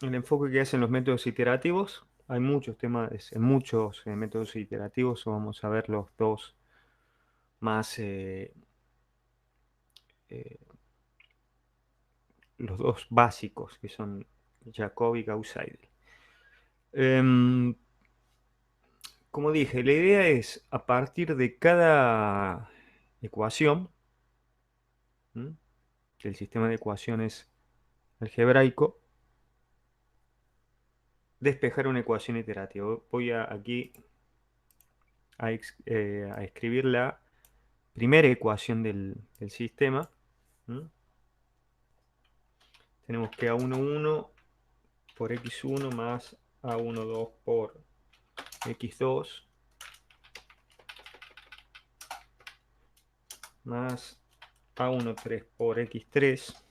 el enfoque que hacen los métodos iterativos. Hay muchos temas, en muchos métodos iterativos, vamos a ver los dos más, eh, los dos básicos, que son Jacobi y Gauss-Seidel. Em, Como dije, la idea es a partir de cada ecuación, ¿m? El sistema de ecuaciones algebraico, despejar una ecuación iterativa. Voy aquí a escribir la primera ecuación del sistema. ¿M? Tenemos que A11 por x1 más A12 por x2 más A13 por x3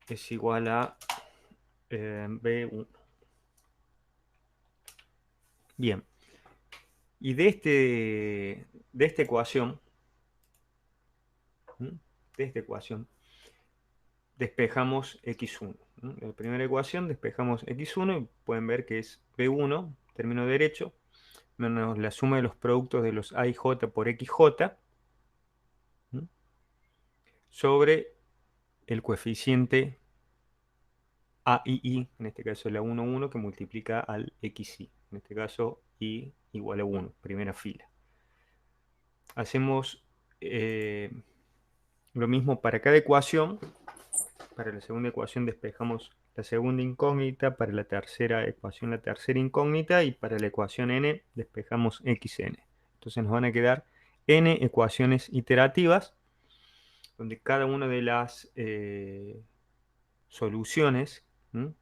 es igual a B1. Bien, y de esta ecuación, ¿m? De esta ecuación, despejamos x1. ¿M? En la primera ecuación despejamos x1 y pueden ver que es B1, término derecho, menos la suma de los productos de los a y j por xj, ¿m? Sobre el coeficiente a y i, en este caso la 1, 1, que multiplica al xi. En este caso, i igual a 1, primera fila. Hacemos lo mismo para cada ecuación. Para la segunda ecuación despejamos la segunda incógnita, para la tercera ecuación la tercera incógnita y para la ecuación n despejamos xn. Entonces nos van a quedar n ecuaciones iterativas donde cada una de las soluciones, ¿m?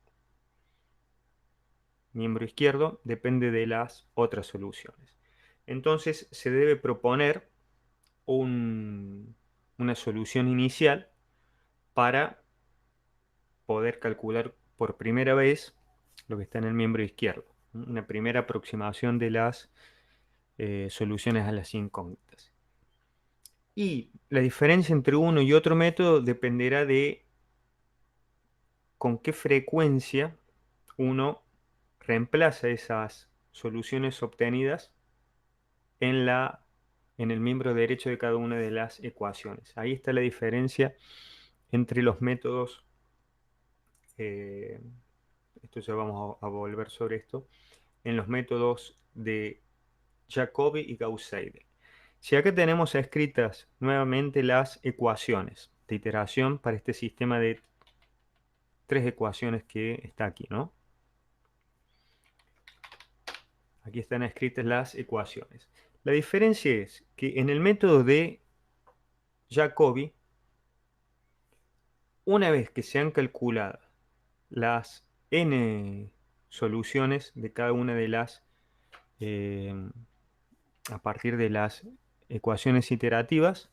Miembro izquierdo, depende de las otras soluciones. Entonces se debe proponer una solución inicial para poder calcular por primera vez lo que está en el miembro izquierdo. Una primera aproximación de las soluciones a las incógnitas. Y la diferencia entre uno y otro método dependerá de con qué frecuencia uno reemplaza esas soluciones obtenidas en en el miembro derecho de cada una de las ecuaciones. Ahí está la diferencia entre los métodos, eh, esto ya vamos a volver sobre esto, en los métodos de Jacobi y Gauss-Seidel. Si acá tenemos escritas nuevamente las ecuaciones de iteración para este sistema de tres ecuaciones que está aquí, ¿no? Aquí están escritas las ecuaciones. La diferencia es que en el método de Jacobi, una vez que se han calculado las n soluciones de cada una de las, eh, a partir de las ecuaciones iterativas,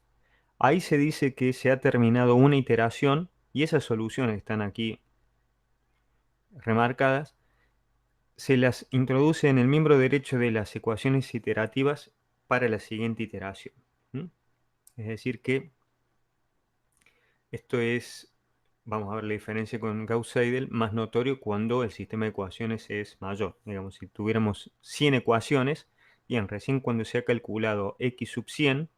ahí se dice que se ha terminado una iteración y esas soluciones están aquí remarcadas, se las introduce en el miembro derecho de las ecuaciones iterativas para la siguiente iteración. ¿M? Es decir que esto es, vamos a ver la diferencia con Gauss-Seidel, más notorio cuando el sistema de ecuaciones es mayor. Digamos, si tuviéramos 100 ecuaciones, bien, recién cuando se ha calculado x sub 100,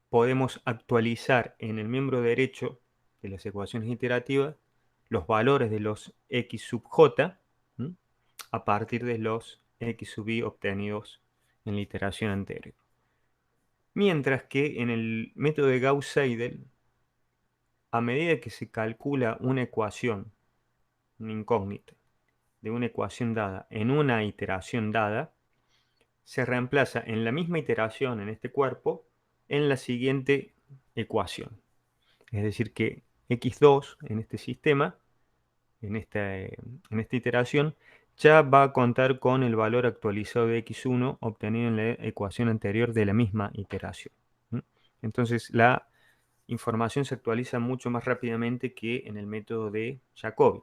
podemos actualizar en el miembro derecho de las ecuaciones iterativas los valores de los x sub j, ¿m? A partir de los x sub i obtenidos en la iteración anterior. Mientras que en el método de Gauss-Seidel, a medida que se calcula una ecuación, una incógnita, de una ecuación dada en una iteración dada, se reemplaza en la misma iteración en este cuerpo en la siguiente ecuación. Es decir que x2 en este sistema, en esta iteración, ya va a contar con el valor actualizado de x1 obtenido en la ecuación anterior de la misma iteración. Entonces la información se actualiza mucho más rápidamente que en el método de Jacobi.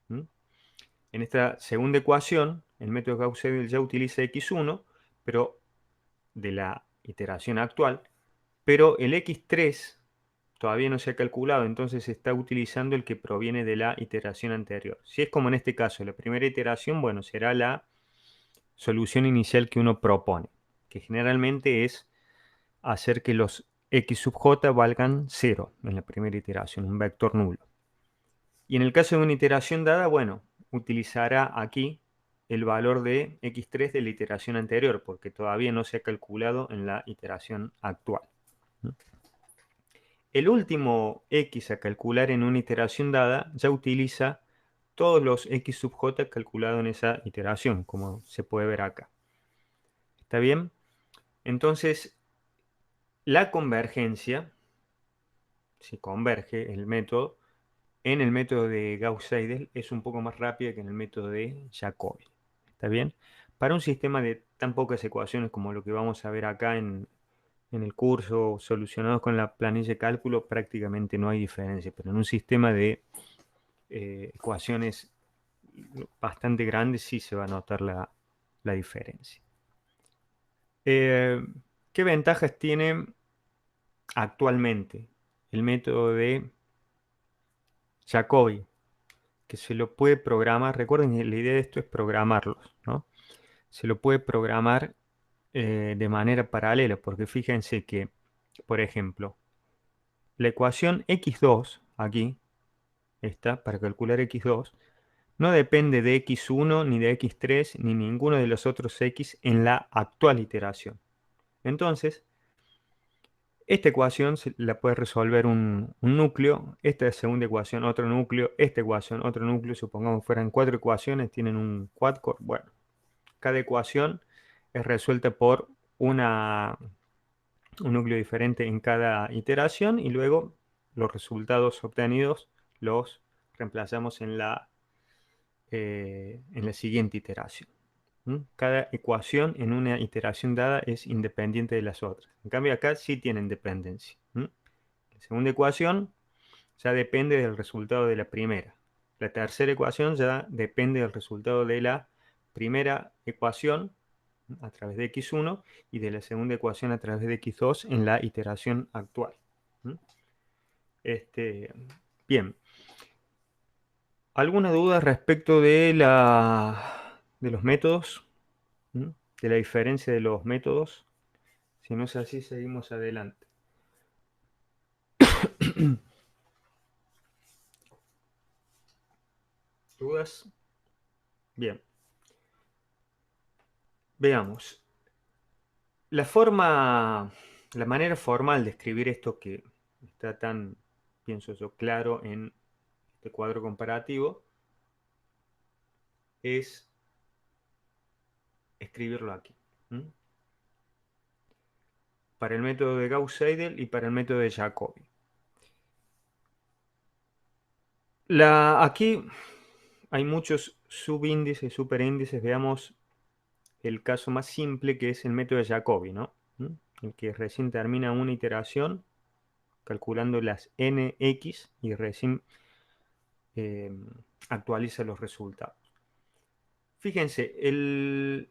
En esta segunda ecuación, el método Gauss-Seidel ya utiliza x1, pero de la iteración actual, pero el x3 todavía no se ha calculado, entonces se está utilizando el que proviene de la iteración anterior. Si es como en este caso, la primera iteración, bueno, será la solución inicial que uno propone, que generalmente es hacer que los x sub j valgan 0 en la primera iteración, un vector nulo. Y en el caso de una iteración dada, bueno, utilizará aquí el valor de x3 de la iteración anterior, porque todavía no se ha calculado en la iteración actual. El último x a calcular en una iteración dada ya utiliza todos los x sub j calculados en esa iteración, como se puede ver acá. ¿Está bien? Entonces, la convergencia, si converge el método, en el método de Gauss-Seidel es un poco más rápida que en el método de Jacobi. ¿Está bien? Para un sistema de tan pocas ecuaciones como lo que vamos a ver acá en el curso, solucionados con la planilla de cálculo, prácticamente no hay diferencia. Pero en un sistema de ecuaciones bastante grandes sí se va a notar la diferencia. ¿Qué ventajas tiene actualmente el método de Jacobi? Que se lo puede programar, recuerden que la idea de esto es programarlos, ¿no? Se lo puede programar de manera paralela, porque fíjense que, por ejemplo, la ecuación x2, aquí, esta, para calcular x2, no depende de x1, ni de x3, ni ninguno de los otros x en la actual iteración. Entonces, esta ecuación la puede resolver un núcleo, esta segunda ecuación otro núcleo, esta ecuación otro núcleo, supongamos fueran 4 ecuaciones, tienen un quad-core. Bueno, cada ecuación es resuelta por un núcleo diferente en cada iteración y luego los resultados obtenidos los reemplazamos en la siguiente iteración. Cada ecuación en una iteración dada es independiente de las otras. En cambio acá sí tienen dependencia. La segunda ecuación ya depende del resultado de la primera. La tercera ecuación ya depende del resultado de la primera ecuación a través de x1 y de la segunda ecuación a través de x2 en la iteración actual. Bien. ¿Alguna duda respecto de los métodos? De la diferencia de los métodos. Si no es así, seguimos adelante. ¿Dudas? Bien. Veamos. La manera formal de escribir esto que está tan, pienso yo, claro en este cuadro comparativo es escribirlo aquí. Para el método de Gauss-Seidel y para el método de Jacobi. Aquí hay muchos subíndices, superíndices. Veamos el caso más simple, que es el método de Jacobi, ¿no? El que recién termina una iteración calculando las nx y recién actualiza los resultados. Fíjense, el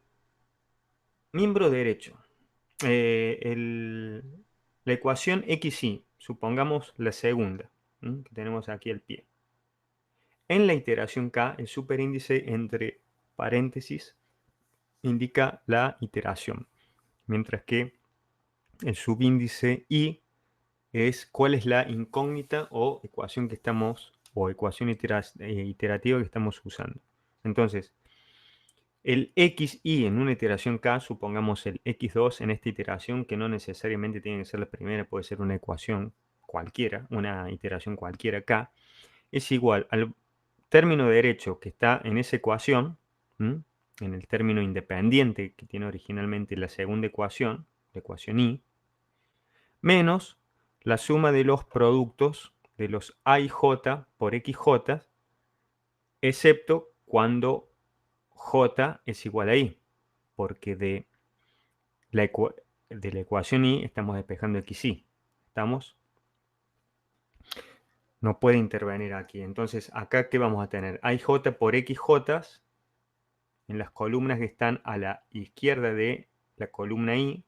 miembro derecho, la ecuación xy, supongamos la segunda, que tenemos aquí al pie. En la iteración k, el superíndice entre paréntesis indica la iteración, mientras que el subíndice i es cuál es la incógnita o ecuación que estamos, o ecuación iterativa que estamos usando. Entonces, el xy en una iteración k, supongamos el x2 en esta iteración, que no necesariamente tiene que ser la primera, puede ser una ecuación cualquiera, una iteración cualquiera k, es igual al término derecho que está en esa ecuación, en el término independiente que tiene originalmente la segunda ecuación, la ecuación y, menos la suma de los productos de los a y j por xj, excepto cuando j es igual a i, porque de la ecuación y estamos despejando xy. ¿Estamos? No puede intervenir aquí. Entonces, acá, ¿qué vamos a tener? A y j por xj en las columnas que están a la izquierda de la columna i,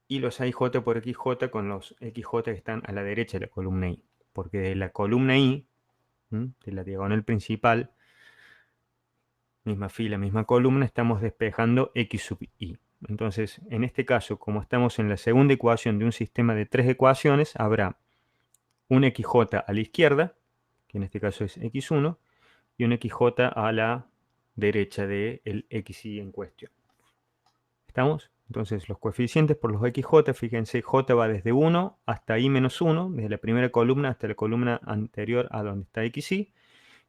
y los AIJ por XJ con los XJ que están a la derecha de la columna I. Porque de la columna I, de la diagonal principal, misma fila, misma columna, estamos despejando X sub I. Entonces, en este caso, como estamos en la segunda ecuación de un sistema de 3 ecuaciones, habrá un XJ a la izquierda, que en este caso es X1, y un XJ a la derecha del XI en cuestión. ¿Estamos? Entonces los coeficientes por los XJ, fíjense, J va desde 1 hasta I menos 1, desde la primera columna hasta la columna anterior a donde está XI,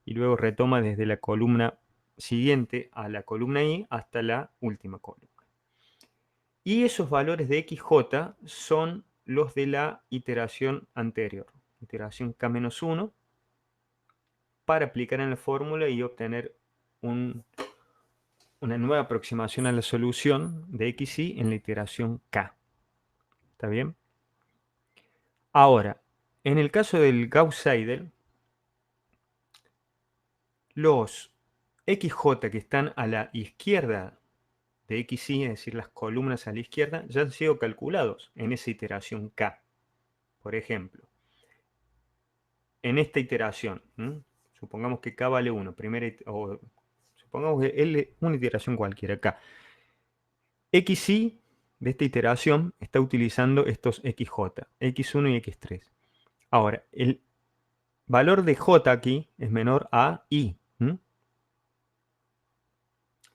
y luego retoma desde la columna siguiente a la columna I hasta la última columna. Y esos valores de XJ son los de la iteración anterior, iteración K-1, para aplicar en la fórmula y obtener una nueva aproximación a la solución de XY en la iteración K. ¿Está bien? Ahora, en el caso del Gauss-Seidel, los XJ que están a la izquierda de XY, es decir, las columnas a la izquierda, ya han sido calculados en esa iteración K. Por ejemplo, en esta iteración, supongamos que K vale 1, o supongamos que L es una iteración cualquiera, K. XY de esta iteración está utilizando estos XJ, X1 y X3. Ahora, el valor de J aquí es menor a I.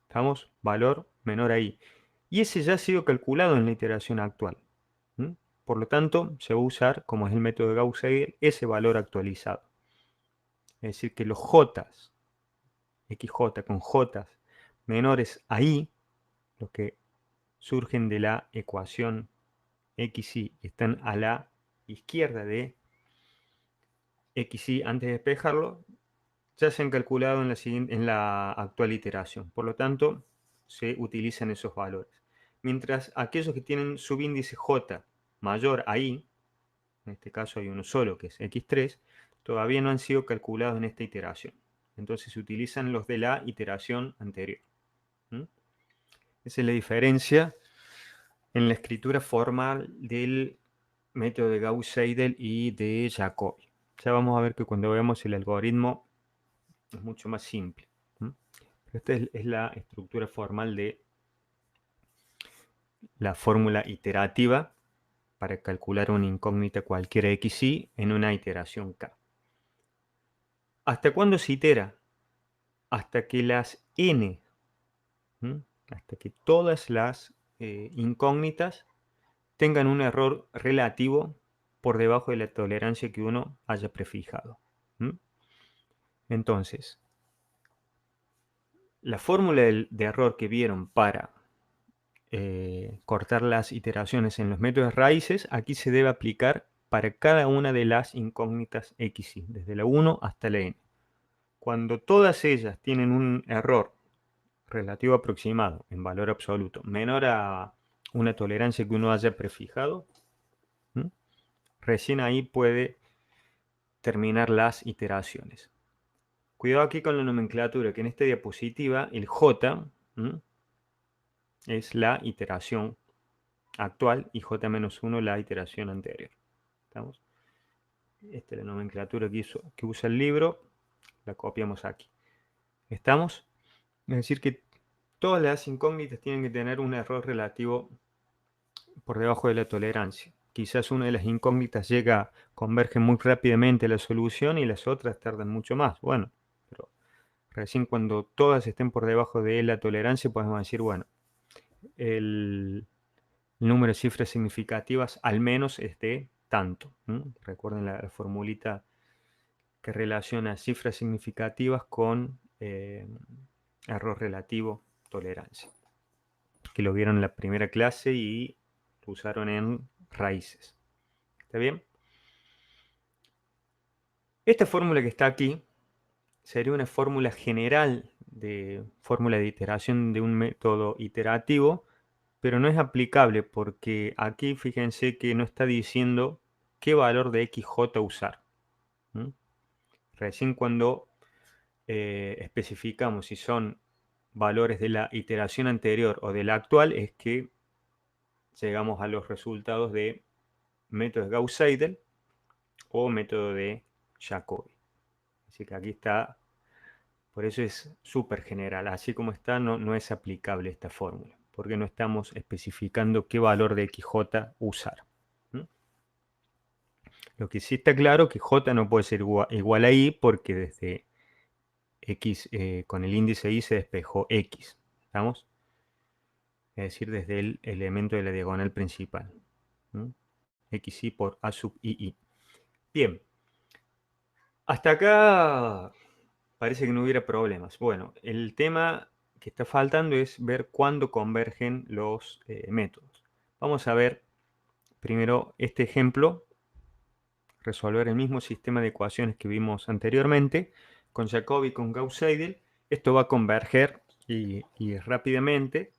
¿Estamos? Valor menor a I. Y ese ya ha sido calculado en la iteración actual. Por lo tanto, se va a usar, como es el método de Gauss-Seidel, ese valor actualizado. Es decir, que los J, XJ con J menores a I, los que surgen de la ecuación XY, están a la izquierda de XY antes de despejarlo, ya se han calculado en la actual iteración. Por lo tanto, se utilizan esos valores. Mientras aquellos que tienen subíndice J mayor a I, en este caso hay uno solo que es X3, todavía no han sido calculados en esta iteración. Entonces se utilizan los de la iteración anterior. Esa es la diferencia en la escritura formal del método de Gauss-Seidel y de Jacobi. Ya vamos a ver que cuando veamos el algoritmo es mucho más simple. Pero esta es la estructura formal de la fórmula iterativa para calcular una incógnita cualquiera XY en una iteración K. ¿Hasta cuándo se itera? Hasta que las n, hasta que todas las incógnitas tengan un error relativo por debajo de la tolerancia que uno haya prefijado. Entonces, la fórmula de error que vieron para cortar las iteraciones en los métodos raíces, aquí se debe aplicar para cada una de las incógnitas XY, desde la 1 hasta la n. Cuando todas ellas tienen un error relativo aproximado en valor absoluto menor a una tolerancia que uno haya prefijado, recién ahí puede terminar las iteraciones. Cuidado aquí con la nomenclatura, que en esta diapositiva el J es la iteración actual y J-1 la iteración anterior. ¿Estamos? Esta es la nomenclatura que usa el libro, la copiamos aquí. ¿Estamos? Es decir que todas las incógnitas tienen que tener un error relativo por debajo de la tolerancia. Quizás una de las incógnitas converge muy rápidamente a la solución y las otras tardan mucho más. Bueno, pero recién cuando todas estén por debajo de la tolerancia podemos decir, bueno, el número de cifras significativas al menos es de tanto. Recuerden la formulita que relaciona cifras significativas con error relativo, tolerancia. Que lo vieron en la primera clase y lo usaron en raíces. ¿Está bien? Esta fórmula que está aquí sería una fórmula general de fórmula de iteración de un método iterativo, pero no es aplicable porque aquí fíjense que no está diciendo qué valor de XJ usar. Recién cuando especificamos si son valores de la iteración anterior o de la actual es que llegamos a los resultados de método de Gauss-Seidel o método de Jacobi. Así que aquí está, por eso es súper general. Así como está, no es aplicable esta fórmula, porque no estamos especificando qué valor de XJ usar. Lo que sí está claro que J no puede ser igual a I porque desde X con el índice I se despejó X. ¿Estamos? Es decir, desde el elemento de la diagonal principal. XI por A sub II. Bien. Hasta acá parece que no hubiera problemas. Bueno, el tema que está faltando es ver cuándo convergen los métodos. Vamos a ver primero este ejemplo, resolver el mismo sistema de ecuaciones que vimos anteriormente, con Jacobi y con Gauss-Seidel. Esto va a converger y rápidamente.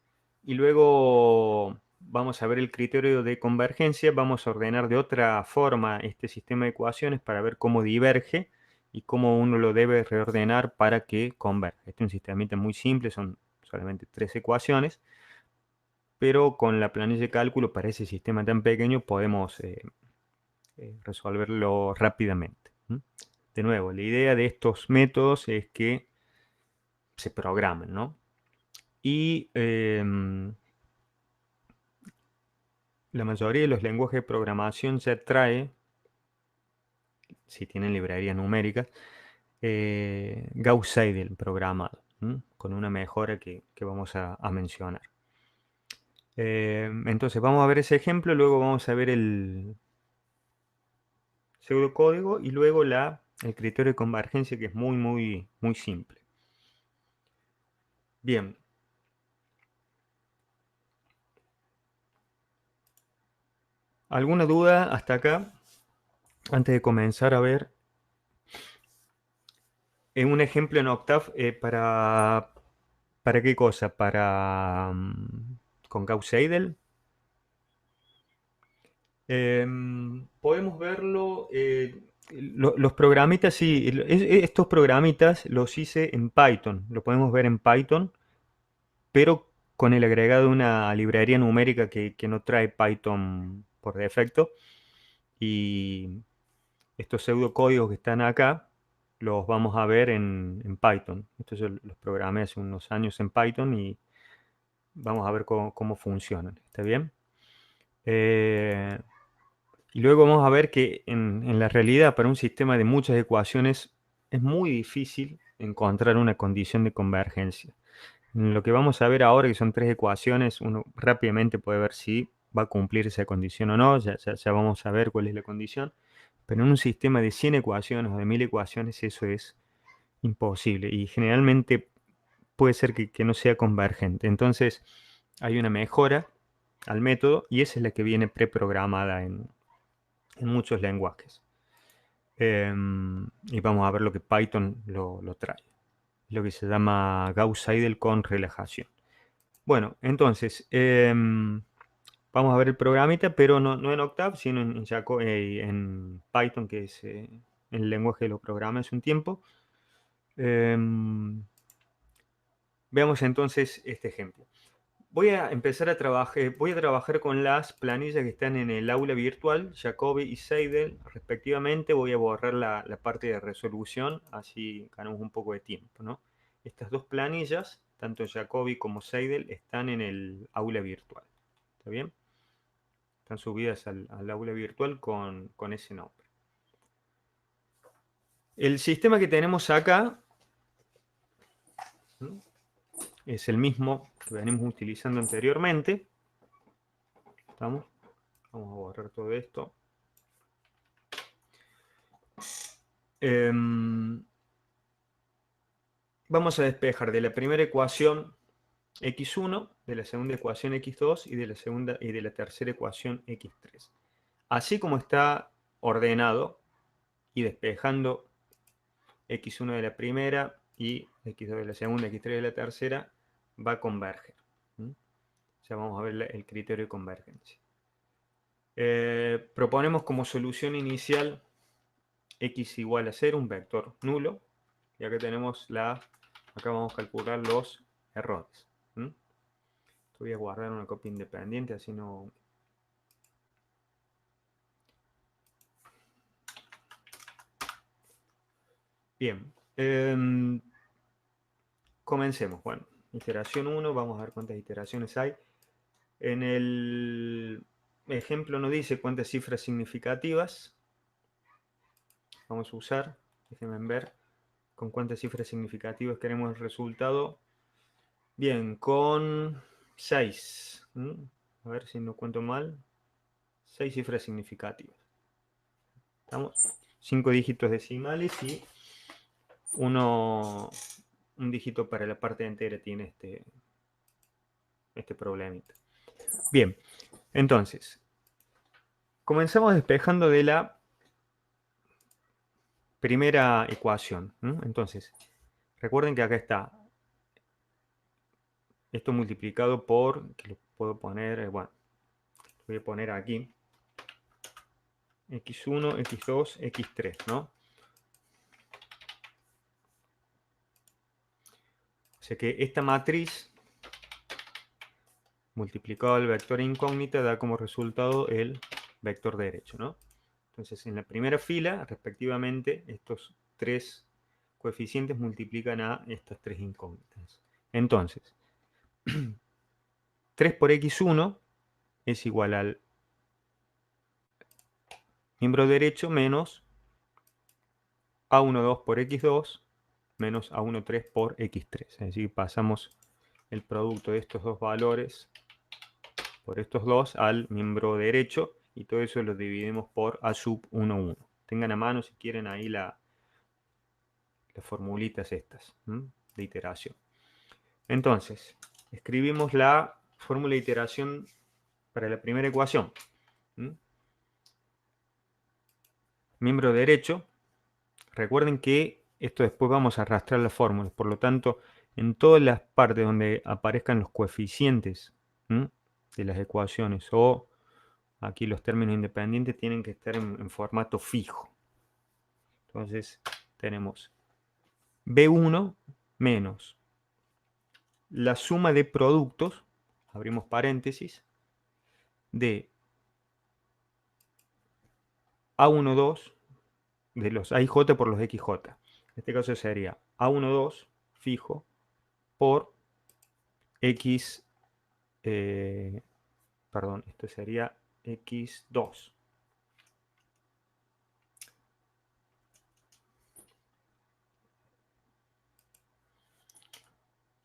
Y luego vamos a ver el criterio de convergencia. Vamos a ordenar de otra forma este sistema de ecuaciones para ver cómo diverge y cómo uno lo debe reordenar para que converja. Este es un sistema muy simple, son solamente 3 ecuaciones, pero con la planilla de cálculo para ese sistema tan pequeño podemos resolverlo rápidamente. De nuevo, la idea de estos métodos es que se programen, ¿no? Y la mayoría de los lenguajes de programación ya trae, si tienen librerías numéricas, Gauss-Seidel programado, con una mejora que vamos a mencionar. Entonces vamos a ver ese ejemplo, luego vamos a ver el pseudocódigo y luego el criterio de convergencia, que es muy simple. Bien. ¿Alguna duda hasta acá? Antes de comenzar a ver un ejemplo en Octave ¿para qué cosa? Con Gauss-Seidel. Podemos verlo. Los programitas, sí. Estos programitas los hice en Python. Lo podemos ver en Python, pero con el agregado de una librería numérica que no trae Python por defecto. Y estos pseudocódigos que están acá los vamos a ver en Python. Estos yo los programé hace unos años en Python y vamos a ver cómo funcionan. ¿Está bien? Y luego vamos a ver que en la realidad, para un sistema de muchas ecuaciones, es muy difícil encontrar una condición de convergencia. En lo que vamos a ver ahora, que son 3 ecuaciones, uno rápidamente puede ver si va a cumplir esa condición o no. Ya vamos a ver cuál es la condición. Pero en un sistema de 100 ecuaciones o de 1000 ecuaciones eso es imposible y generalmente puede ser que no sea convergente. Entonces hay una mejora al método y esa es la que viene preprogramada en muchos lenguajes. Y vamos a ver lo que Python lo trae. Lo que se llama Gauss-Seidel con relajación. Bueno, entonces vamos a ver el programita, pero no en Octave, sino en Python, que es el lenguaje que lo programé hace un tiempo. Veamos entonces este ejemplo. Voy a empezar a trabajar con las planillas que están en el aula virtual, Jacobi y Seidel, respectivamente. Voy a borrar la parte de resolución, así ganamos un poco de tiempo, ¿no? Estas dos planillas, tanto Jacobi como Seidel, están en el aula virtual. ¿Está bien? Están subidas al aula virtual con ese nombre. El sistema que tenemos acá es el mismo que venimos utilizando anteriormente. ¿Estamos? Vamos a borrar todo esto. Vamos a despejar de la primera ecuación x1, de la segunda ecuación x2 y de la tercera ecuación x3. Así como está ordenado y despejando x1 de la primera y x2 de la segunda, x3 de la tercera, va a converger. Ya vamos a ver el criterio de convergencia. Proponemos como solución inicial x igual a 0, un vector nulo. Y acá tenemos acá vamos a calcular los errores. Voy a guardar una copia independiente, así no Bien. Comencemos. Bueno, iteración 1, vamos a ver cuántas iteraciones hay. En el ejemplo nos dice cuántas cifras significativas vamos a usar. Déjenme ver con cuántas cifras significativas queremos el resultado. Bien, con 6. A ver si no cuento mal. 6 cifras significativas. ¿Estamos? 5 dígitos decimales y un dígito para la parte entera tiene este problemita. Bien, entonces, comenzamos despejando de la primera ecuación. Entonces, recuerden que acá está esto multiplicado por, que lo puedo poner, bueno, lo voy a poner aquí, x1, x2, x3, ¿no? O sea que esta matriz multiplicado al vector incógnita da como resultado el vector derecho, ¿no? Entonces, en la primera fila, respectivamente, estos tres coeficientes multiplican a estas tres incógnitas. Entonces, 3 por x1 es igual al miembro derecho menos a12 por x2 menos a13 por x3. Es decir, pasamos el producto de estos dos valores por estos dos al miembro derecho y todo eso lo dividimos por a sub 1, 1. Tengan a mano si quieren ahí las formulitas estas de iteración. Entonces, escribimos la fórmula de iteración para la primera ecuación. Miembro derecho. Recuerden que esto después vamos a arrastrar las fórmulas. Por lo tanto, en todas las partes donde aparezcan los coeficientes de las ecuaciones o aquí los términos independientes tienen que estar en formato fijo. Entonces, tenemos B1 menos la suma de productos, abrimos paréntesis, de A12 de los AIJ por los XJ. En este caso sería A12 fijo por X, perdón, esto sería X2.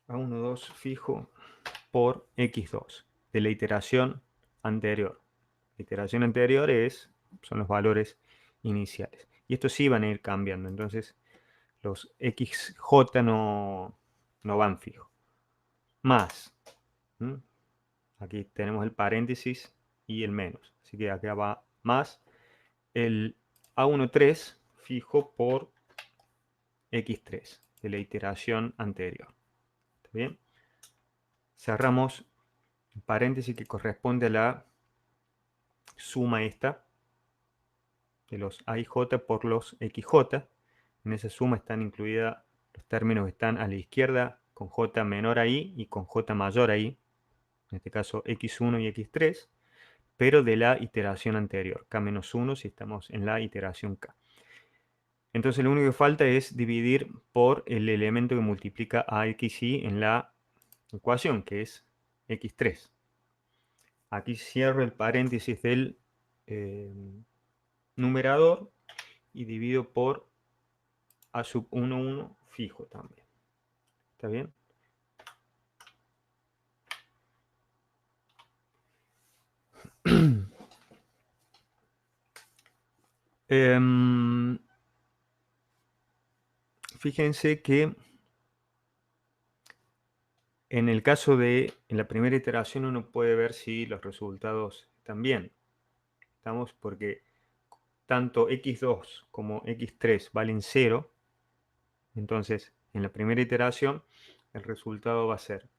A12 fijo por X2 de la iteración anterior. La iteración anterior son los valores iniciales. Y estos sí van a ir cambiando. Entonces los XJ no van fijos. Más. Aquí tenemos el paréntesis y el menos. Así que acá va más el A13 fijo por X3 de la iteración anterior. ¿Está bien? Cerramos el paréntesis que corresponde a la suma esta de los AIJ por los XJ. En esa suma están incluidos los términos que están a la izquierda con J menor ahí y con J mayor ahí. En este caso X1 y X3. Pero de la iteración anterior, K-1 si estamos en la iteración K. Entonces lo único que falta es dividir por el elemento que multiplica a xy en la ecuación, que es x3. Aquí cierro el paréntesis del numerador y divido por a sub 1, 1 fijo también. ¿Está bien? Fíjense que en el caso en la primera iteración uno puede ver si los resultados están bien. ¿Estamos? Porque tanto x2 como x3 valen 0. Entonces, en la primera iteración, el resultado va a ser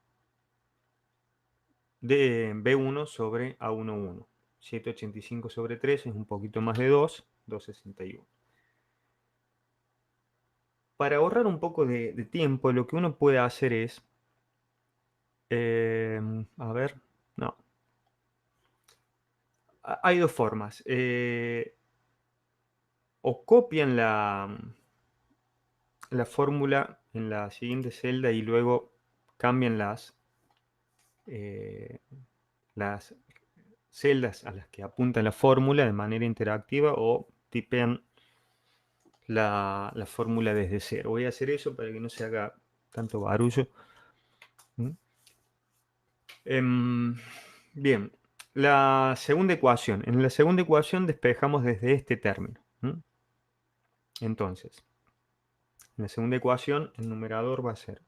de B1 sobre A11. 785 sobre 3 es un poquito más de 2, 261. Para ahorrar un poco de tiempo, lo que uno puede hacer es, a ver, no. Hay dos formas. O copian la fórmula en la siguiente celda y luego cambian las celdas a las que apunta la fórmula de manera interactiva o tipean la fórmula desde cero. Voy a hacer eso para que no se haga tanto barullo. Bien, la segunda ecuación. En la segunda ecuación despejamos desde este término. Entonces, en la segunda ecuación el numerador va a ser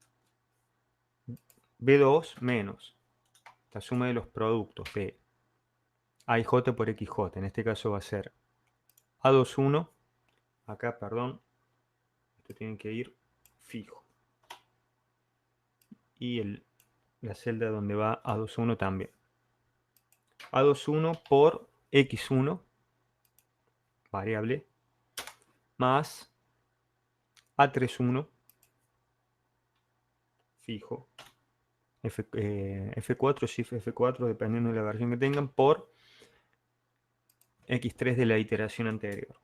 B2 menos la suma de los productos de A y J por XJ. En este caso va a ser A21. Acá, perdón, esto tiene que ir fijo. Y la celda donde va A21 también. A21 por X1, variable, más A31, fijo, F4, Shift F4, dependiendo de la versión que tengan, por X3 de la iteración anterior.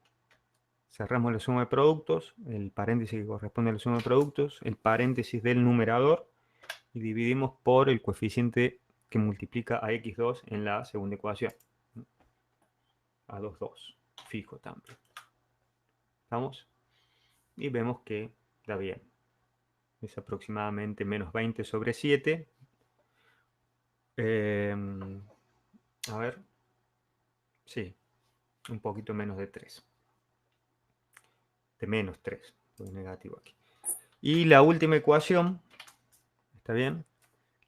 Cerramos la suma de productos, el paréntesis que corresponde a la suma de productos, el paréntesis del numerador, y dividimos por el coeficiente que multiplica a X2 en la segunda ecuación. A22, fijo también. ¿Estamos? Y vemos que da bien. Es aproximadamente menos 20 sobre 7. A ver. Sí, un poquito menos de 3. De menos 3. Muy negativo aquí. Y la última ecuación, ¿está bien?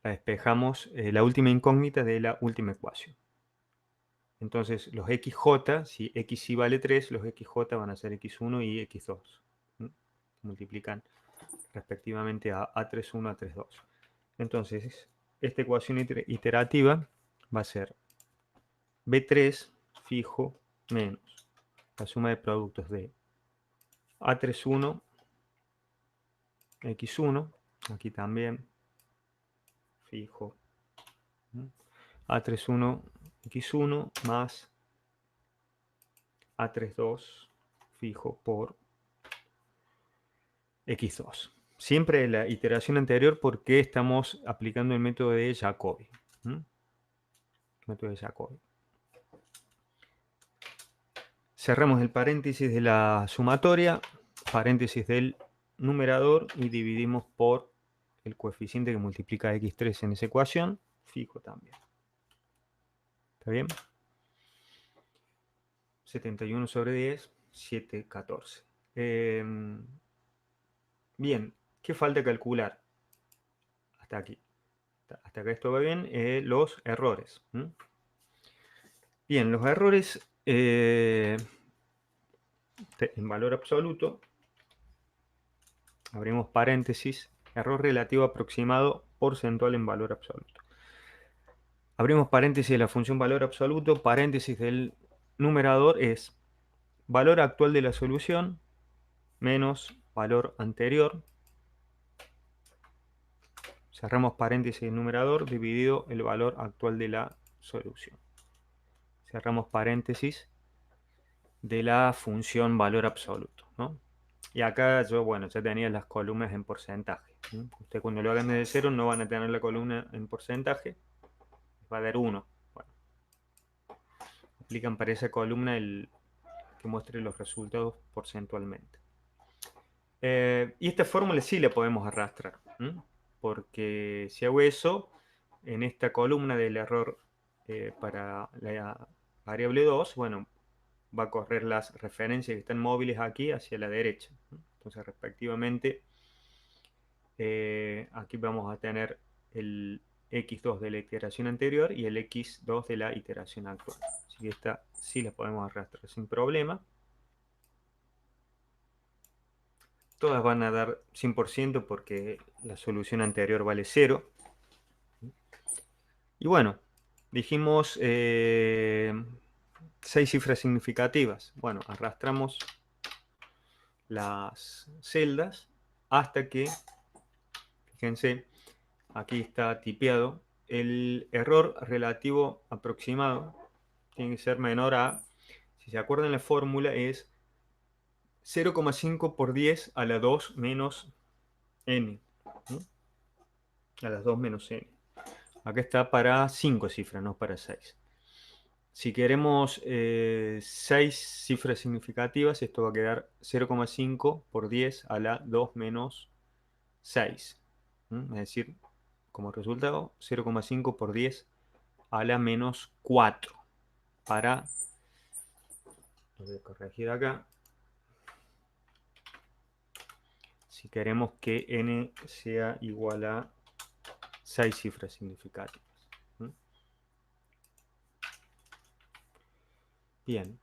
La despejamos, la última incógnita de la última ecuación. Entonces, los XJ, si X vale 3, los XJ van a ser X1 y X2. Multiplican respectivamente a A31, A32. Entonces, esta ecuación iterativa va a ser B3 fijo menos la suma de productos de A31, X1, aquí también, fijo, A31, X1 más A32, fijo, por X2. Siempre la iteración anterior porque estamos aplicando el método de Jacobi. Método de Jacobi. Cerramos el paréntesis de la sumatoria, paréntesis del numerador y dividimos por el coeficiente que multiplica x3 en esa ecuación, fijo también. ¿Está bien? 71 sobre 10, 714. Bien, ¿qué falta calcular? Hasta aquí. Hasta acá esto va bien. Los errores. Bien, los errores en valor absoluto. Abrimos paréntesis. Error relativo aproximado porcentual en valor absoluto. Abrimos paréntesis de la función valor absoluto. Paréntesis del numerador es valor actual de la solución menos valor anterior. Cerramos paréntesis del numerador dividido el valor actual de la solución. Cerramos paréntesis de la función valor absoluto, ¿no? Y acá yo, bueno, ya tenía las columnas en porcentaje. Ustedes cuando lo hagan desde cero no van a tener la columna en porcentaje. Va a dar 1. Bueno, aplican para esa columna el que muestre los resultados porcentualmente. Y esta fórmula sí la podemos arrastrar. Porque si hago eso, en esta columna del error para la variable 2, bueno, va a correr las referencias que están móviles aquí hacia la derecha. Entonces, respectivamente, aquí vamos a tener el x2 de la iteración anterior y el x2 de la iteración actual. Así que esta sí la podemos arrastrar sin problema. Todas van a dar 100% porque la solución anterior vale 0. Y bueno, dijimos 6 cifras significativas. Bueno, arrastramos las celdas hasta que, fíjense, aquí está tipeado, el error relativo aproximado tiene que ser menor a, si se acuerdan la fórmula, es 0,5 por 10 a la 2 menos n. ¿No? A las 2 menos n. Acá está para 5 cifras, no para 6. Si queremos 6 cifras significativas, esto va a quedar 0,5 por 10 a la 2 menos 6. Es decir, como resultado, 0,5 por 10 a la menos 4. Para, lo voy a corregir acá, si queremos que n sea igual a 6 cifras significativas. Bien.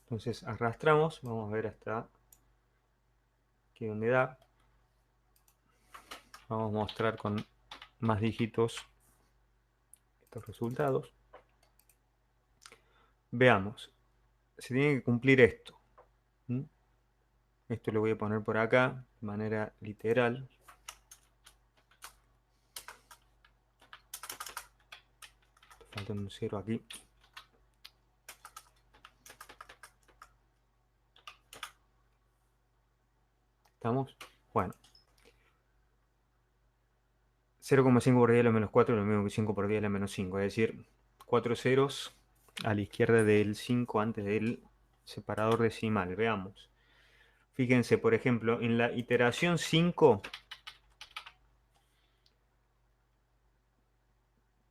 Entonces arrastramos, vamos a ver hasta aquí donde da. Vamos a mostrar con más dígitos estos resultados. Veamos, se tiene que cumplir esto. Esto lo voy a poner por acá de manera literal. Falta un 0 aquí. ¿Estamos? Bueno. 0,5 por 10 a la menos 4 es lo mismo que 5 por 10 a la menos 5. Es decir, 4 ceros a la izquierda del 5 antes del separador decimal. Veamos. Fíjense, por ejemplo, en la iteración 5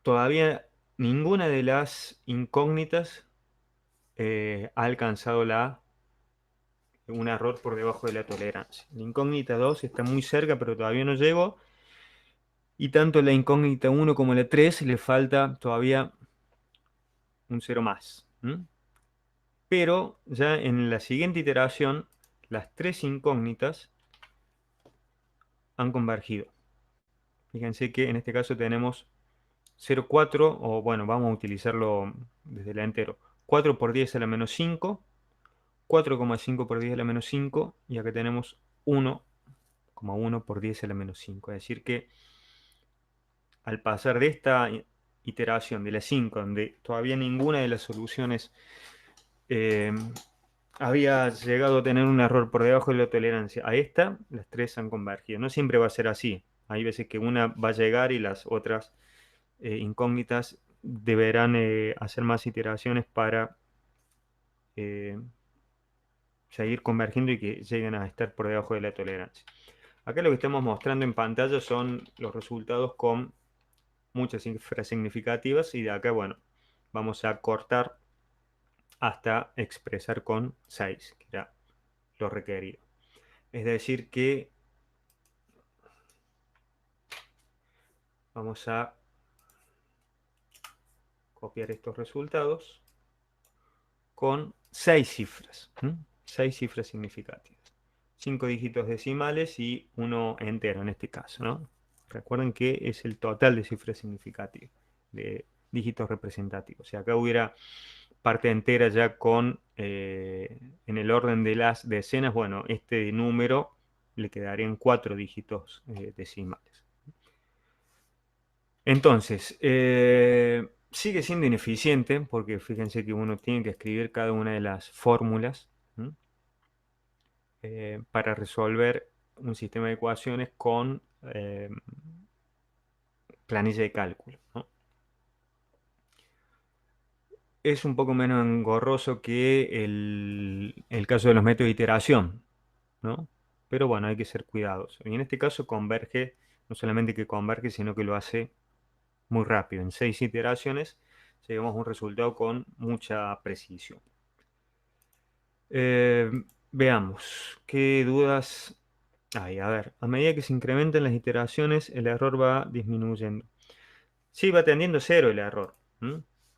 todavía ninguna de las incógnitas ha alcanzado un error por debajo de la tolerancia. La incógnita 2 está muy cerca, pero todavía no llegó. Y tanto la incógnita 1 como la 3 le falta todavía un 0 más. Pero ya en la siguiente iteración, las 3 incógnitas han convergido. Fíjense que en este caso tenemos 0,4, o bueno, vamos a utilizarlo desde el entero. 4 por 10 a la menos 5, 4,5 por 10 a la menos 5, y acá tenemos 1,1 por 10 a la menos 5. Es decir que al pasar de esta iteración de la 5, donde todavía ninguna de las soluciones había llegado a tener un error por debajo de la tolerancia, a esta, las 3 han convergido. No siempre va a ser así. Hay veces que una va a llegar y las otras incógnitas deberán hacer más iteraciones para seguir convergiendo y que lleguen a estar por debajo de la tolerancia. Acá lo que estamos mostrando en pantalla son los resultados con muchas cifras significativas, y de acá, bueno, vamos a cortar hasta expresar con 6, que era lo requerido. Es decir que vamos a copiar estos resultados con 6 cifras. 6 cifras significativas. 5 dígitos decimales y uno entero en este caso, ¿no? Recuerden que es el total de cifras significativas, de dígitos representativos. Si acá hubiera parte entera ya con, en el orden de las decenas, bueno, este número le quedarían 4 dígitos decimales. Entonces, sigue siendo ineficiente porque fíjense que uno tiene que escribir cada una de las fórmulas para resolver un sistema de ecuaciones con planilla de cálculo, ¿no? Es un poco menos engorroso que el caso de los métodos de iteración, ¿no? Pero bueno, hay que ser cuidadosos. Y en este caso converge, no solamente que converge, sino que lo hace muy rápido. En 6 iteraciones llegamos a un resultado con mucha precisión. Veamos, ¿qué dudas hay? A ver, a medida que se incrementan las iteraciones, el error va disminuyendo. Sí, va tendiendo a cero el error.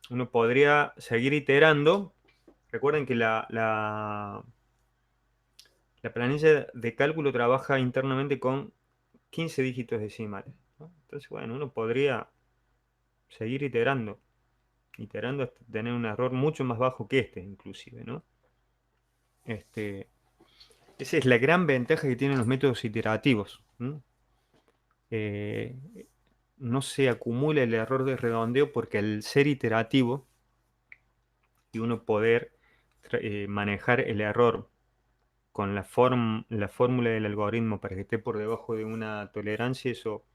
Uno podría seguir iterando. Recuerden que la planilla de cálculo trabaja internamente con 15 dígitos decimales, ¿no? Entonces, bueno, uno podría seguir iterando hasta tener un error mucho más bajo que este, inclusive, ¿no? Esa es la gran ventaja que tienen los métodos iterativos. No se acumula el error de redondeo porque al ser iterativo, y uno poder manejar el error con la fórmula del algoritmo para que esté por debajo de una tolerancia, eso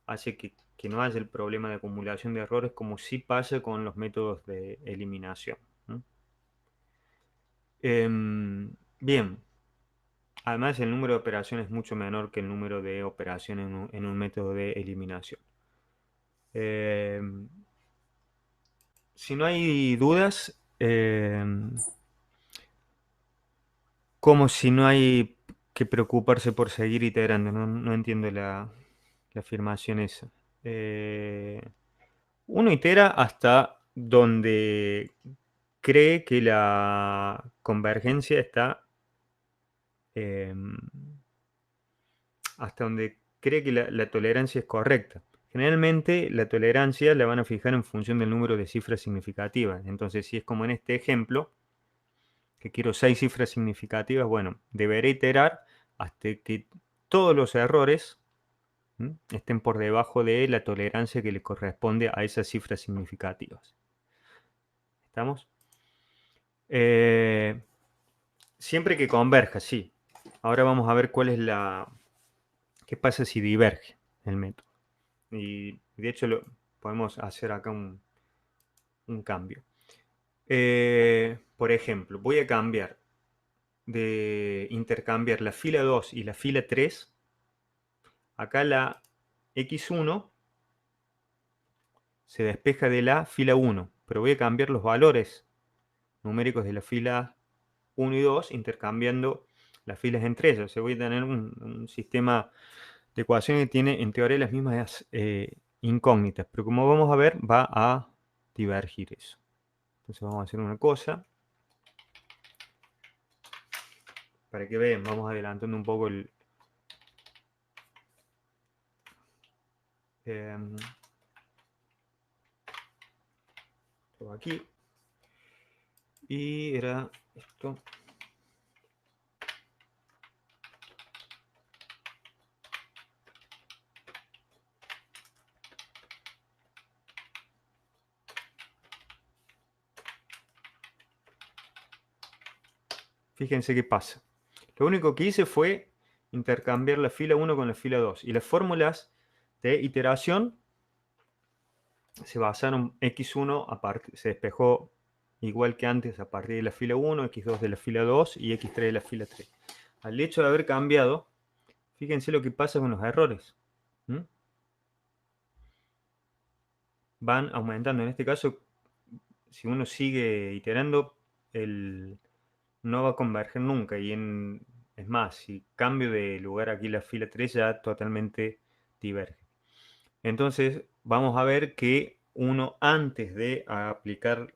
hace que no haya el problema de acumulación de errores como sí pasa con los métodos de eliminación. Bien, además el número de operaciones es mucho menor que el número de operaciones en un método de eliminación. Si no hay dudas, como si no hay que preocuparse por seguir iterando, no entiendo la afirmación esa. Uno itera hasta donde cree que la convergencia está, hasta donde cree que la tolerancia es correcta. Generalmente la tolerancia la van a fijar en función del número de cifras significativas. Entonces, si es como en este ejemplo, que quiero 6 cifras significativas, bueno, deberé iterar hasta que todos los errores estén por debajo de la tolerancia que le corresponde a esas cifras significativas. ¿Estamos? Siempre que converja, sí. Ahora vamos a ver cuál es qué pasa si diverge el método. Y de hecho podemos hacer acá un cambio. Por ejemplo, voy a intercambiar la fila 2 y la fila 3. Acá la x1 se despeja de la fila 1, pero voy a cambiar los valores numéricos de la fila 1 y 2 intercambiando las filas entre ellas. O sea, voy a tener un sistema de ecuaciones que tiene en teoría las mismas incógnitas, pero como vamos a ver va a divergir eso. Entonces vamos a hacer una cosa. Para que vean, vamos adelantando un poco el... todo aquí. Y era esto. Fíjense qué pasa. Lo único que hice fue intercambiar la fila 1 con la fila 2. Y las fórmulas de iteración se basaron x1 se despejó igual que antes a partir de la fila 1, x2 de la fila 2 y x3 de la fila 3. Al hecho de haber cambiado, fíjense lo que pasa con los errores. Van aumentando. En este caso, si uno sigue iterando, no va a converger nunca. Y es más, si cambio de lugar aquí la fila 3 ya totalmente diverge. Entonces vamos a ver que uno antes de aplicar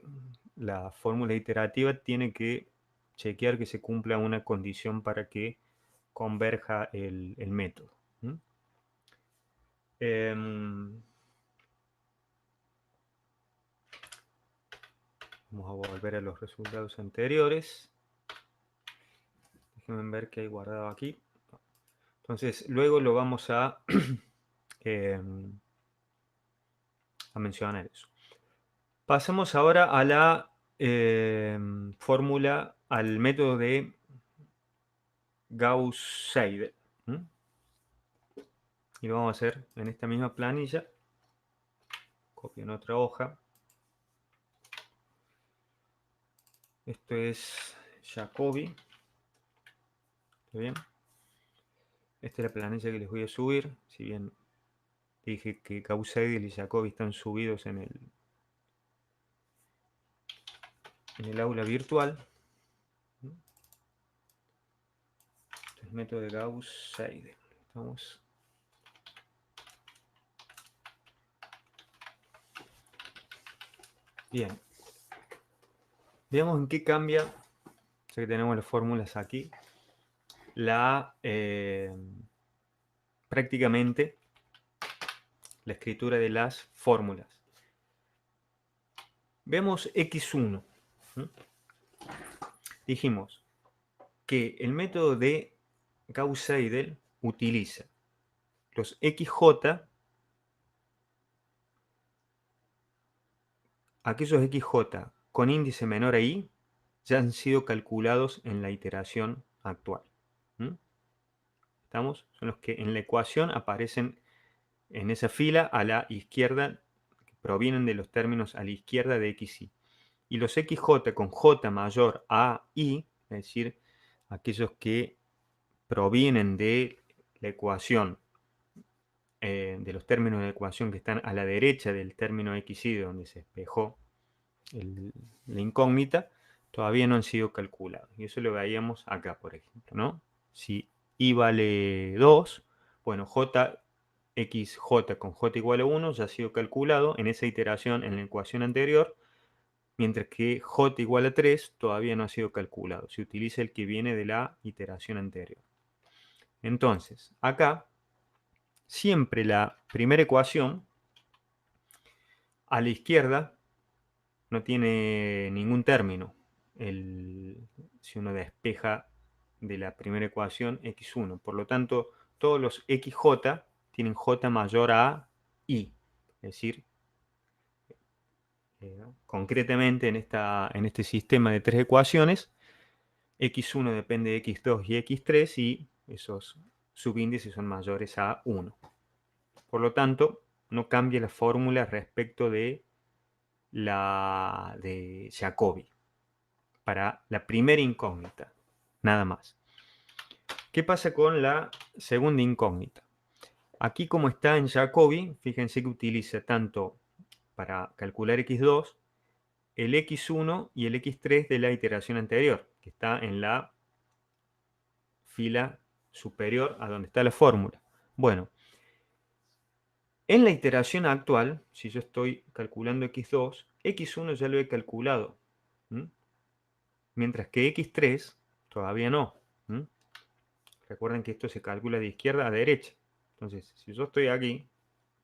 la fórmula iterativa tiene que chequear que se cumpla una condición para que converja el método. Vamos a volver a los resultados anteriores. Déjenme ver qué hay guardado aquí. Entonces, luego lo vamos a mencionar eso. Pasamos ahora a la fórmula, al método de Gauss-Seidel. Y lo vamos a hacer en esta misma planilla. Copio en otra hoja. Esto es Jacobi. ¿Está bien? Esta es la planilla que les voy a subir. Si bien dije que Gauss-Seidel y Jacobi están subidos en el aula virtual. El método de Gauss-Seidel. Vamos. Bien. Veamos en qué cambia, ya que tenemos las fórmulas aquí, prácticamente la escritura de las fórmulas. Veamos x1. Dijimos que el método de Gauss-Seidel utiliza los xj, aquellos xj con índice menor a i ya han sido calculados en la iteración actual. ¿Mm? ¿Estamos? Son los que en la ecuación aparecen en esa fila a la izquierda, que provienen de los términos a la izquierda de xy. Y los xj con j mayor a i, es decir, aquellos que provienen de la ecuación, de los términos de la ecuación que están a la derecha del término xy, donde se despejó la incógnita, todavía no han sido calculados. Y eso lo veíamos acá, por ejemplo, ¿no? Si i vale 2, bueno, xj con j igual a 1 ya ha sido calculado en esa iteración en la ecuación anterior, mientras que j igual a 3 todavía no ha sido calculado. Se utiliza el que viene de la iteración anterior. Entonces, acá, siempre la primera ecuación a la izquierda no tiene ningún término. Si uno despeja de la primera ecuación x1. Por lo tanto, todos los xj tienen j mayor a i. Es decir, concretamente en este sistema de tres ecuaciones, x1 depende de x2 y x3 y esos subíndices son mayores a 1. Por lo tanto, no cambia la fórmula respecto de la de Jacobi para la primera incógnita, nada más. ¿Qué pasa con la segunda incógnita? Aquí, como está en Jacobi, fíjense que utiliza tanto para calcular x2 el x1 y el x3 de la iteración anterior, que está en la fila superior a donde está la fórmula. Bueno, en la iteración actual, si yo estoy calculando x2, x1 ya lo he calculado, mientras que x3 todavía no. Recuerden que esto se calcula de izquierda a derecha. Entonces, si yo estoy aquí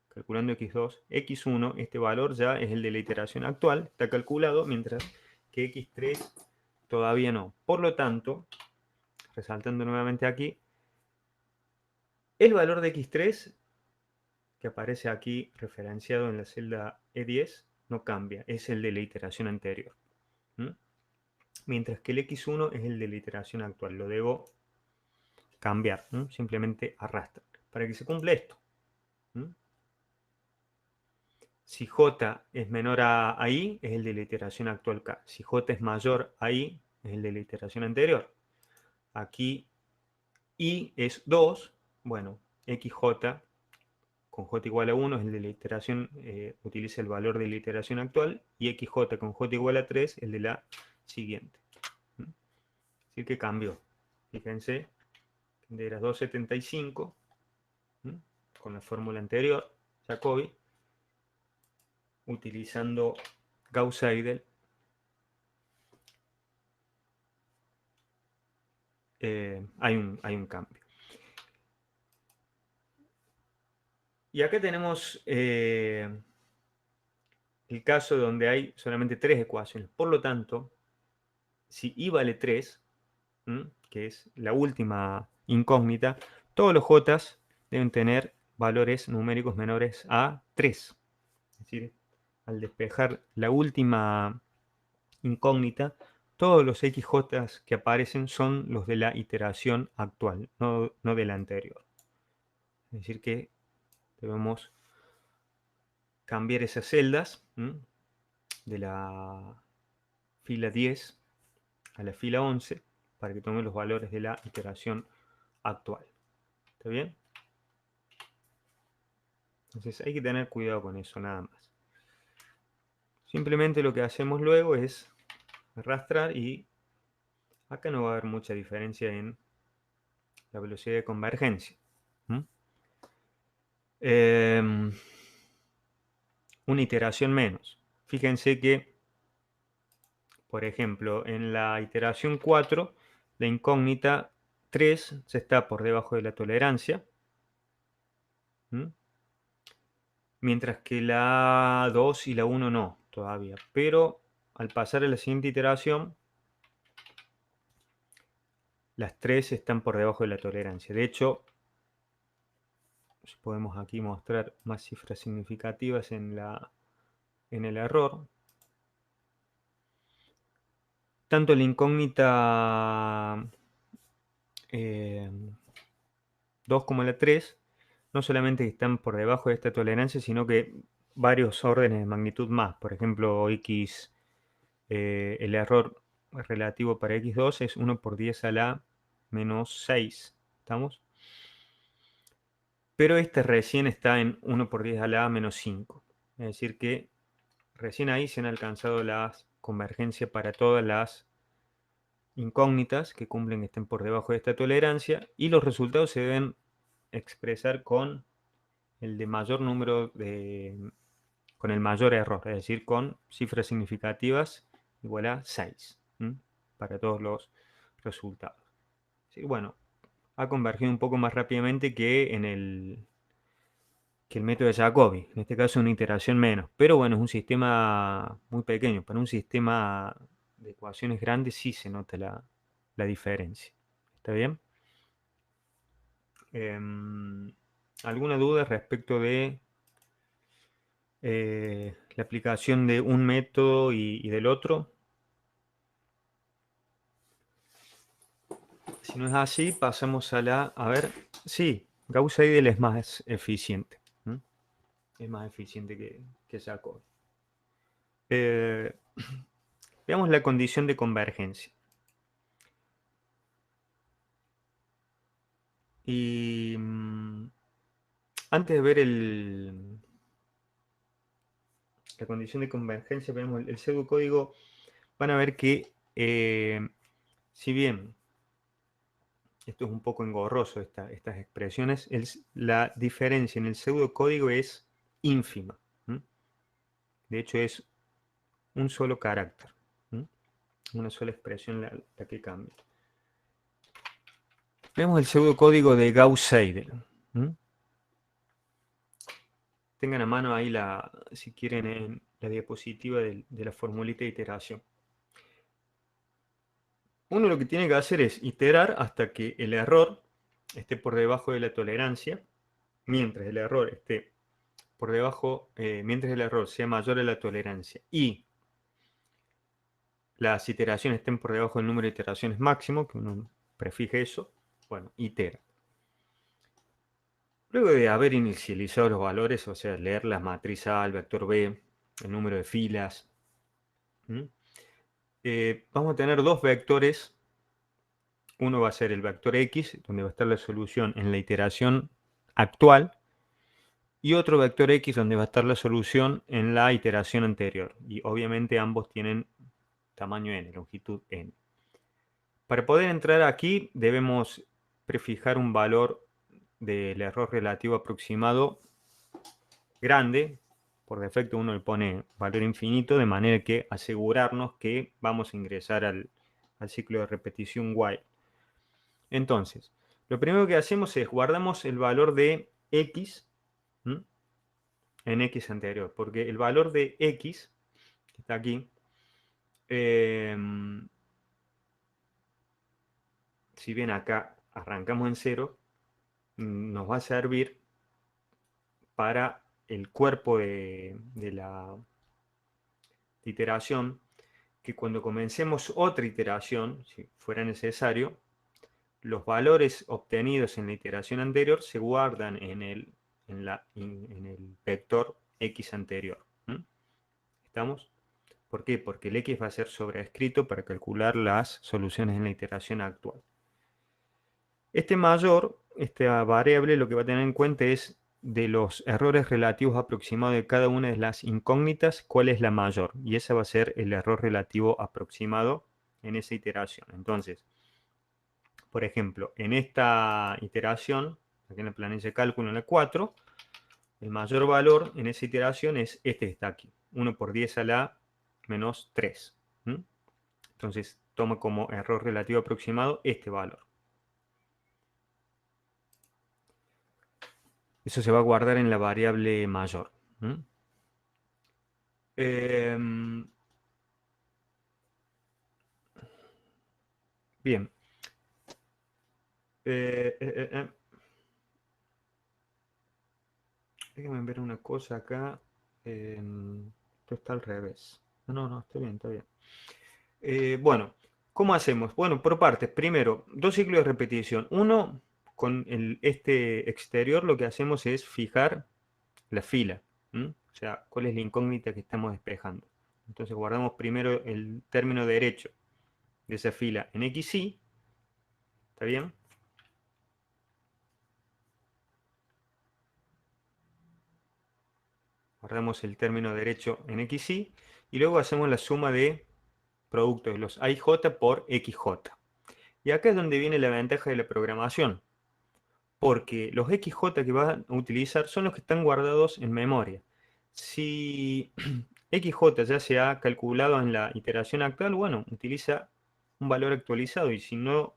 calculando x2, x1, este valor ya es el de la iteración actual, está calculado, mientras que x3 todavía no. Por lo tanto, resaltando nuevamente aquí, el valor de x3, que aparece aquí referenciado en la celda E10, no cambia, es el de la iteración anterior. Mientras que el x1 es el de la iteración actual, lo debo cambiar, simplemente arrastra, para que se cumpla esto. Si j es menor a i, es el de la iteración actual k. Si j es mayor a i, es el de la iteración anterior. Aquí i es 2, bueno, xj con j igual a 1 es el de la iteración, utiliza el valor de la iteración actual, y xj con j igual a 3 el de la siguiente. Es decir, que cambió. Fíjense, era 275, con la fórmula anterior, Jacobi, utilizando Gauss-Seidel, hay un cambio. Y acá tenemos el caso donde hay solamente tres ecuaciones. Por lo tanto, si i vale 3, que es la última incógnita, todos los j deben tener valores numéricos menores a 3. Es decir, al despejar la última incógnita, todos los xj que aparecen son los de la iteración actual, no de la anterior. Es decir, que debemos cambiar esas celdas de la fila 10 a la fila 11 para que tome los valores de la iteración actual. ¿Está bien? Entonces hay que tener cuidado con eso, nada más. Simplemente lo que hacemos luego es arrastrar y acá no va a haber mucha diferencia en la velocidad de convergencia. Una iteración menos. Fíjense que, por ejemplo, en la iteración 4, la incógnita 3 se está por debajo de la tolerancia, mientras que la 2 y la 1 no, todavía. Pero al pasar a la siguiente iteración, las 3 están por debajo de la tolerancia. De hecho, podemos aquí mostrar más cifras significativas en el error. tanto la incógnita 2 como la 3, no solamente están por debajo de esta tolerancia, sino que varios órdenes de magnitud más. Por ejemplo, X, el error relativo para X2 es 1 por 10 a la menos 6. ¿Estamos? Pero este recién está en 1 por 10 a la menos 5. Es decir que recién ahí se han alcanzado las convergencias para todas las incógnitas que cumplen que estén por debajo de esta tolerancia, y los resultados se deben expresar con el de mayor número con el mayor error, es decir, con cifras significativas igual a 6 para todos los resultados. Sí, bueno, ha convergido un poco más rápidamente que que el método de Jacobi, en este caso una iteración menos, pero bueno, es un sistema muy pequeño. Para un sistema de ecuaciones grandes sí se nota la diferencia. ¿Está bien? ¿Alguna duda respecto de la aplicación de un método y del otro? Si no es así, pasamos a ver, sí, Gauss-Seidel es más eficiente. Es más eficiente que Jacobi. Veamos la condición de convergencia. Y antes de ver la condición de convergencia, vemos el pseudocódigo, van a ver que si bien esto es un poco engorroso, estas expresiones, la diferencia en el pseudocódigo es ínfima. De hecho, es un solo carácter, una sola expresión la que cambia. Vemos el pseudocódigo de Gauss-Seidel. Tengan a mano ahí, si quieren, en la diapositiva de la formulita de iteración. Uno lo que tiene que hacer es iterar hasta que el error esté por debajo de la tolerancia, mientras el error esté por debajo, mientras el error sea mayor a la tolerancia y las iteraciones estén por debajo del número de iteraciones máximo, que uno prefije eso, bueno, itera. Luego de haber inicializado los valores, o sea, leer la matriz A, el vector B, el número de filas, vamos a tener dos vectores. Uno va a ser el vector X, donde va a estar la solución en la iteración actual, y otro vector X, donde va a estar la solución en la iteración anterior. Y obviamente ambos tienen tamaño n, longitud n. Para poder entrar aquí debemos prefijar un valor del error relativo aproximado grande. Por defecto uno le pone valor infinito, de manera que asegurarnos que vamos a ingresar al ciclo de repetición while. Entonces, lo primero que hacemos es guardamos el valor de x en x anterior, porque el valor de x, que está aquí, si bien acá arrancamos en 0, nos va a servir para el cuerpo de la iteración, que cuando comencemos otra iteración, si fuera necesario, los valores obtenidos en la iteración anterior se guardan en el vector x anterior. ¿Estamos? ¿Por qué? Porque el x va a ser sobrescrito para calcular las soluciones en la iteración actual. Este mayor, esta variable, lo que va a tener en cuenta es de los errores relativos aproximados de cada una de las incógnitas, cuál es la mayor. Y ese va a ser el error relativo aproximado en esa iteración. Entonces, por ejemplo, en esta iteración, aquí en la planilla de cálculo, en la 4, el mayor valor en esa iteración es este que está aquí, 1 por 10 a la menos 3. Entonces, toma como error relativo aproximado este valor. Eso se va a guardar en la variable mayor. Bien. Déjame ver una cosa acá. Esto está al revés. No, está bien, está bien. Bueno, ¿Cómo hacemos? Bueno, por partes. Primero, dos ciclos de repetición. Uno, con este exterior lo que hacemos es fijar la fila. O sea, cuál es la incógnita que estamos despejando. Entonces guardamos primero el término derecho de esa fila en XY. ¿Está bien? Guardamos el término derecho en XY. Y luego hacemos la suma de productos de los AIJ por XJ. Y acá es donde viene la ventaja de la programación. Porque los XJ que vas a utilizar son los que están guardados en memoria. Si XJ ya se ha calculado en la iteración actual, bueno, utiliza un valor actualizado, y si no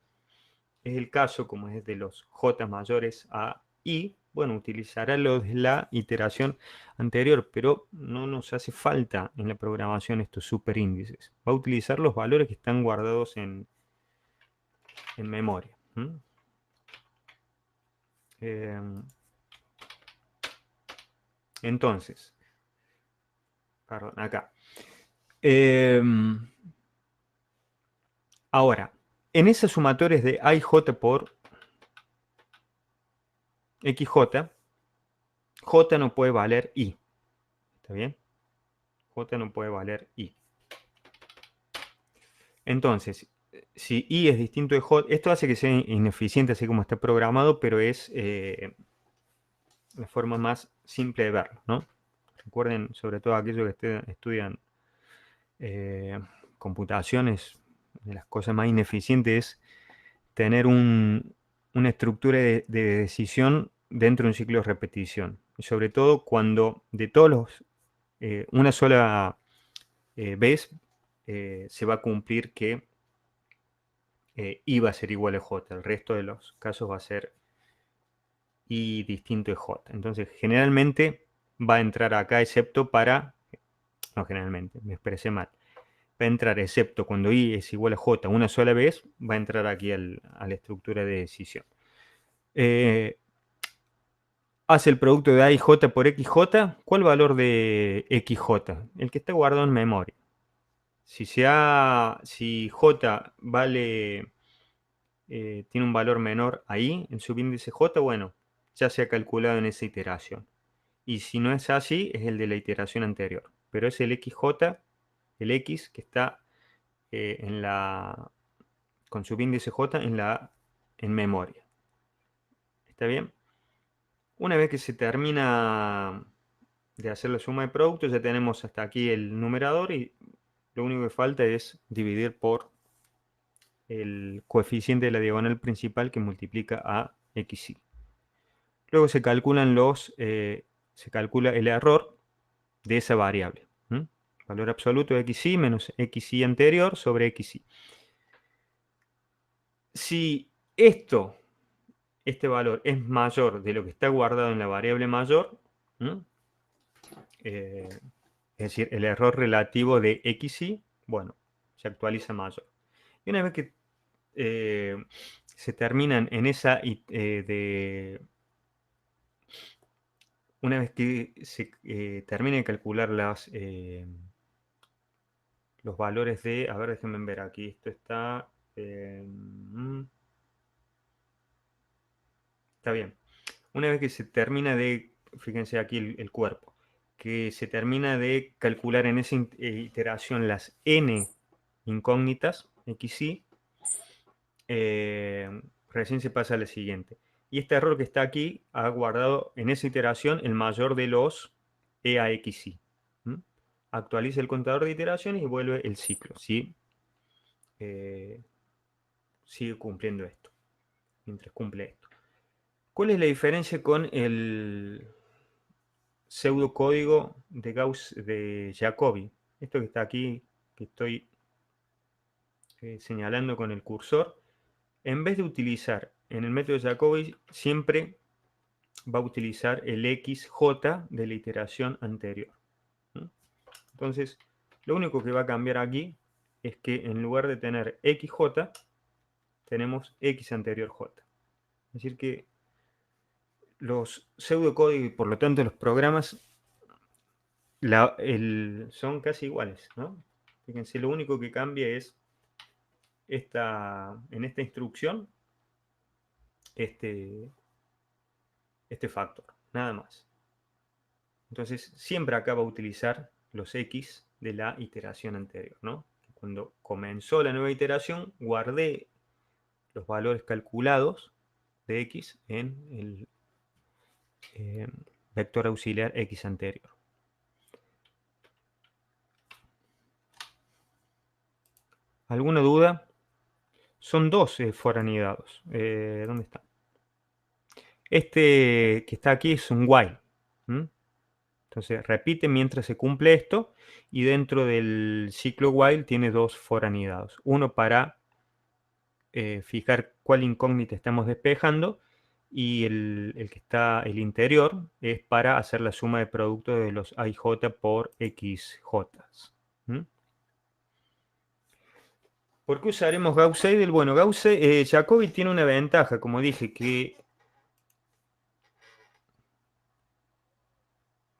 es el caso, como es de los J mayores a I, bueno, utilizará los de la iteración anterior, pero no nos hace falta en la programación estos superíndices. Va a utilizar los valores que están guardados en memoria. Entonces, perdón, acá. Ahora, en esas sumatorias de AIJ por XJ, J no puede valer I. ¿Está bien? J no puede valer I. Entonces, si I es distinto de J, esto hace que sea ineficiente así como está programado, pero es la forma más simple de verlo, ¿no? Recuerden, sobre todo aquellos que estudian computaciones, de las cosas más ineficientes es tener una estructura de decisión dentro de un ciclo de repetición. Y sobre todo cuando de todos los, una sola vez se va a cumplir que I va a ser igual a J. El resto de los casos va a ser I distinto de J. Entonces, generalmente va a entrar acá, excepto para... No, generalmente, me expresé mal. Va a entrar, excepto cuando I es igual a J una sola vez, va a entrar aquí a la estructura de decisión. Hace el producto de A y J por XJ. ¿Cuál valor de XJ? El que está guardado en memoria. Si J vale, tiene un valor menor ahí, en subíndice J, bueno, ya se ha calculado en esa iteración. Y si no es así, es el de la iteración anterior. Pero es el XJ, el X, que está con subíndice J en memoria. ¿Está bien? Una vez que se termina de hacer la suma de productos, ya tenemos hasta aquí el numerador, y lo único que falta es dividir por el coeficiente de la diagonal principal que multiplica a xy. Luego se calcula el error de esa variable. Valor absoluto de xy menos xy anterior sobre xy. Si este valor es mayor de lo que está guardado en la variable mayor, es decir, el error relativo de xy, bueno, se actualiza mayor. Y una vez que se terminan en esa una vez que se termine de calcular los valores de, a ver, déjenme ver aquí, esto está está bien. Una vez que se termina de, fíjense aquí el cuerpo, que se termina de calcular en esa iteración las n incógnitas, xy, recién se pasa a la siguiente. Y este error que está aquí ha guardado en esa iteración el mayor de los e a xy. Actualiza el contador de iteraciones y vuelve el ciclo. ¿Sí? Sigue cumpliendo esto, mientras cumple esto. ¿Cuál es la diferencia con el pseudocódigo de Gauss de Jacobi? Esto que está aquí, que estoy señalando con el cursor, en vez de utilizar en el método de Jacobi, siempre va a utilizar el XJ de la iteración anterior. Entonces, lo único que va a cambiar aquí es que en lugar de tener XJ, tenemos X anterior J. Es decir que los pseudocódigos y por lo tanto los programas son casi iguales, ¿no? Fíjense, lo único que cambia es en esta instrucción este factor, nada más. Entonces, siempre acá va a utilizar los X de la iteración anterior, ¿no? Cuando comenzó la nueva iteración, guardé los valores calculados de X en el vector auxiliar X anterior. ¿Alguna duda? Son dos foranidados. ¿Dónde está? Este que está aquí es un while. Entonces repite mientras se cumple esto y dentro del ciclo while tiene dos foranidados. Uno para fijar cuál incógnita estamos despejando y el que está el interior es para hacer la suma de producto de los IJ por XJ. ¿Por qué usaremos Gauss-Seidel? Bueno, Jacobi tiene una ventaja, como dije, que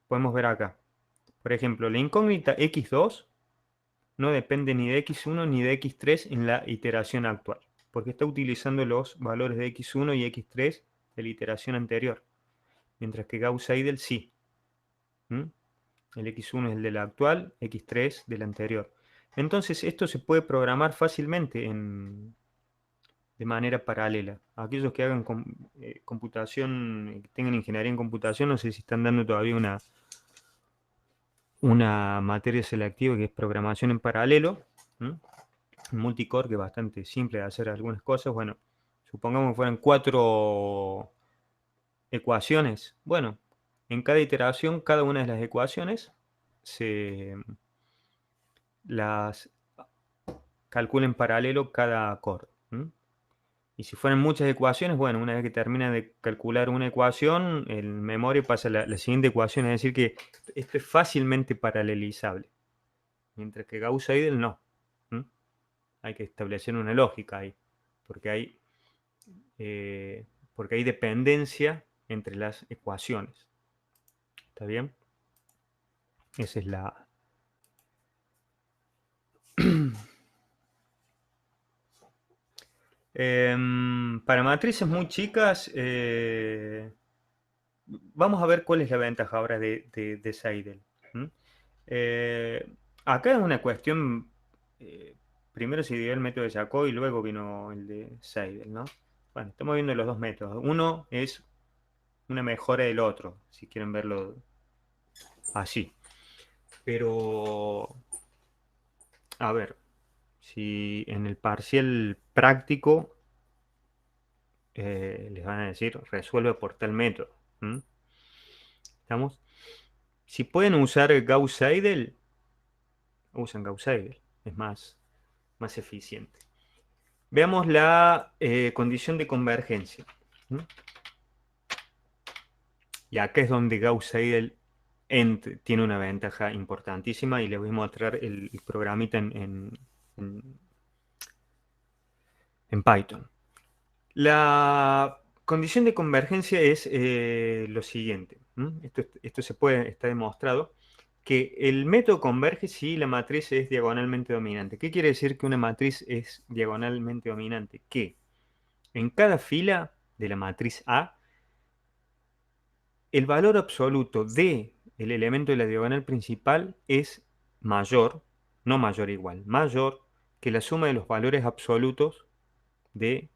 podemos ver acá. Por ejemplo, la incógnita X2 no depende ni de X1 ni de X3 en la iteración actual, porque está utilizando los valores de X1 y X3 de la iteración anterior, mientras que Gauss-Seidel sí. El X1 es el de la actual, X3 del anterior. Entonces esto se puede programar fácilmente de manera paralela. Aquellos que hagan computación, que tengan ingeniería en computación, no sé si están dando todavía una materia selectiva que es programación en paralelo, multicore, que es bastante simple de hacer algunas cosas. Bueno, supongamos que fueran 4 ecuaciones. Bueno, en cada iteración, cada una de las ecuaciones las calcula en paralelo cada core. Y si fueran muchas ecuaciones, bueno, una vez que termina de calcular una ecuación, en memoria pasa la siguiente ecuación, es decir que esto es fácilmente paralelizable, mientras que Gauss-Seidel no. Hay que establecer una lógica ahí, porque hay, porque hay dependencia entre las ecuaciones. ¿Está bien? Esa es la... Para matrices muy chicas, vamos a ver cuál es la ventaja ahora de Seidel. Acá es una cuestión, primero se dio el método de Jacobi y luego vino el de Seidel, ¿no? Bueno, estamos viendo los dos métodos. Uno es una mejora del otro, si quieren verlo así. Pero, a ver, si en el parcial práctico les van a decir resuelve por tal método. ¿Estamos? Si pueden usar Gauss-Seidel, usan Gauss-Seidel. Es más eficiente. Veamos la condición de convergencia. Y acá es donde Gauss-Seidel tiene una ventaja importantísima y les voy a mostrar el programita en Python. La condición de convergencia es lo siguiente. Esto está demostrado, que el método converge si la matriz es diagonalmente dominante. ¿Qué quiere decir que una matriz es diagonalmente dominante? Que en cada fila de la matriz A, el valor absoluto del elemento de la diagonal principal es mayor, no mayor igual, mayor que la suma de los valores absolutos de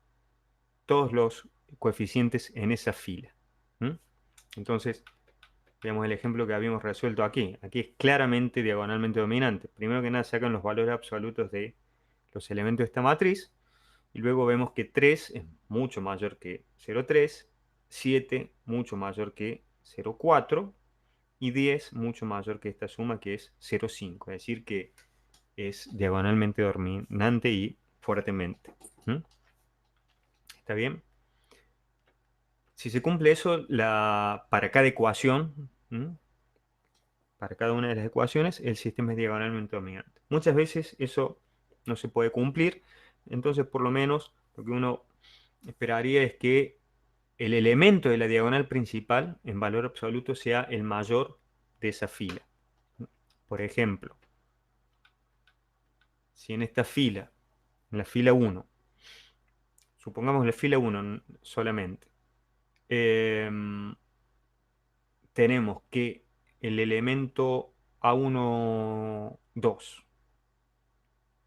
todos los coeficientes en esa fila. Entonces, veamos el ejemplo que habíamos resuelto aquí. Aquí es claramente diagonalmente dominante. Primero que nada sacan los valores absolutos de los elementos de esta matriz. Y luego vemos que 3 es mucho mayor que 0,3, 7 mucho mayor que 0,4 y 10 mucho mayor que esta suma que es 0,5. Es decir que es diagonalmente dominante y fuertemente. ¿Está bien? Si se cumple eso, para cada ecuación, para cada una de las ecuaciones, el sistema es diagonalmente dominante. Muchas veces eso no se puede cumplir, entonces por lo menos lo que uno esperaría es que el elemento de la diagonal principal en valor absoluto sea el mayor de esa fila. Por ejemplo, si en esta fila en la fila 1. Supongamos la fila 1 solamente. Tenemos que el elemento A1, 2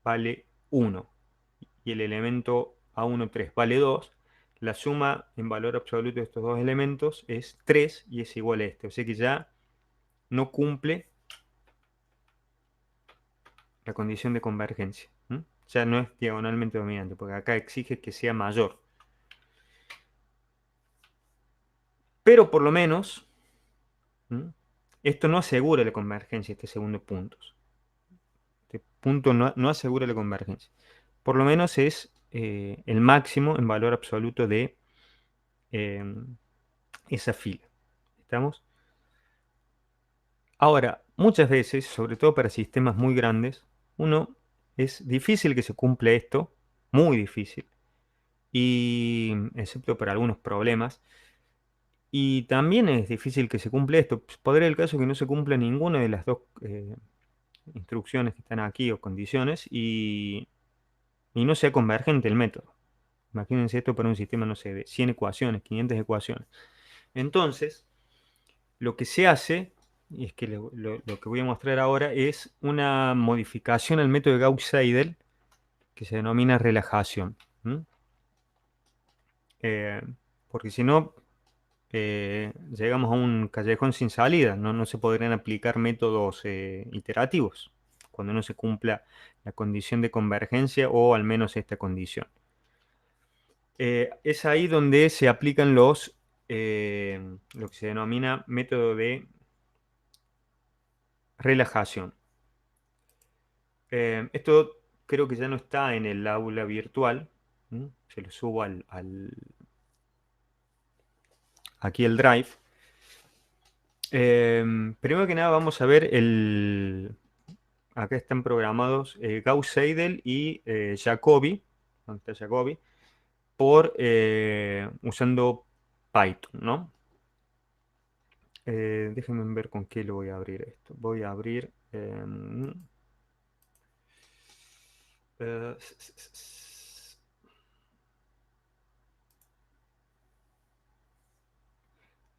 vale 1 y el elemento A1, 3 vale 2. La suma en valor absoluto de estos dos elementos es 3 y es igual a este. O sea que ya no cumple la condición de convergencia. Ya no es diagonalmente dominante, porque acá exige que sea mayor. Pero por lo menos, esto no asegura la convergencia, este segundo punto. Este punto no asegura la convergencia. Por lo menos es el máximo en valor absoluto de esa fila. ¿Estamos? Ahora, muchas veces, sobre todo para sistemas muy grandes, es difícil que se cumpla esto, muy difícil, y excepto para algunos problemas. Y también es difícil que se cumpla esto. Podría el caso que no se cumpla ninguna de las dos instrucciones que están aquí o condiciones y no sea convergente el método. Imagínense esto para un sistema, no sé, de 100 ecuaciones, 500 ecuaciones. Entonces, lo que se hace, y es que lo que voy a mostrar ahora, es una modificación al método de Gauss-Seidel que se denomina relajación. Porque si no, llegamos a un callejón sin salida. No se podrían aplicar métodos iterativos cuando no se cumpla la condición de convergencia o al menos esta condición. Es ahí donde se aplican lo que se denomina método de relajación. Esto creo que ya no está en el aula virtual. Se lo subo aquí el Drive. Primero que nada vamos a ver acá están programados Gauss-Seidel y Jacobi, ¿dónde está Jacobi? Usando Python, ¿no? Déjenme ver con qué lo voy a abrir esto. Voy a abrir...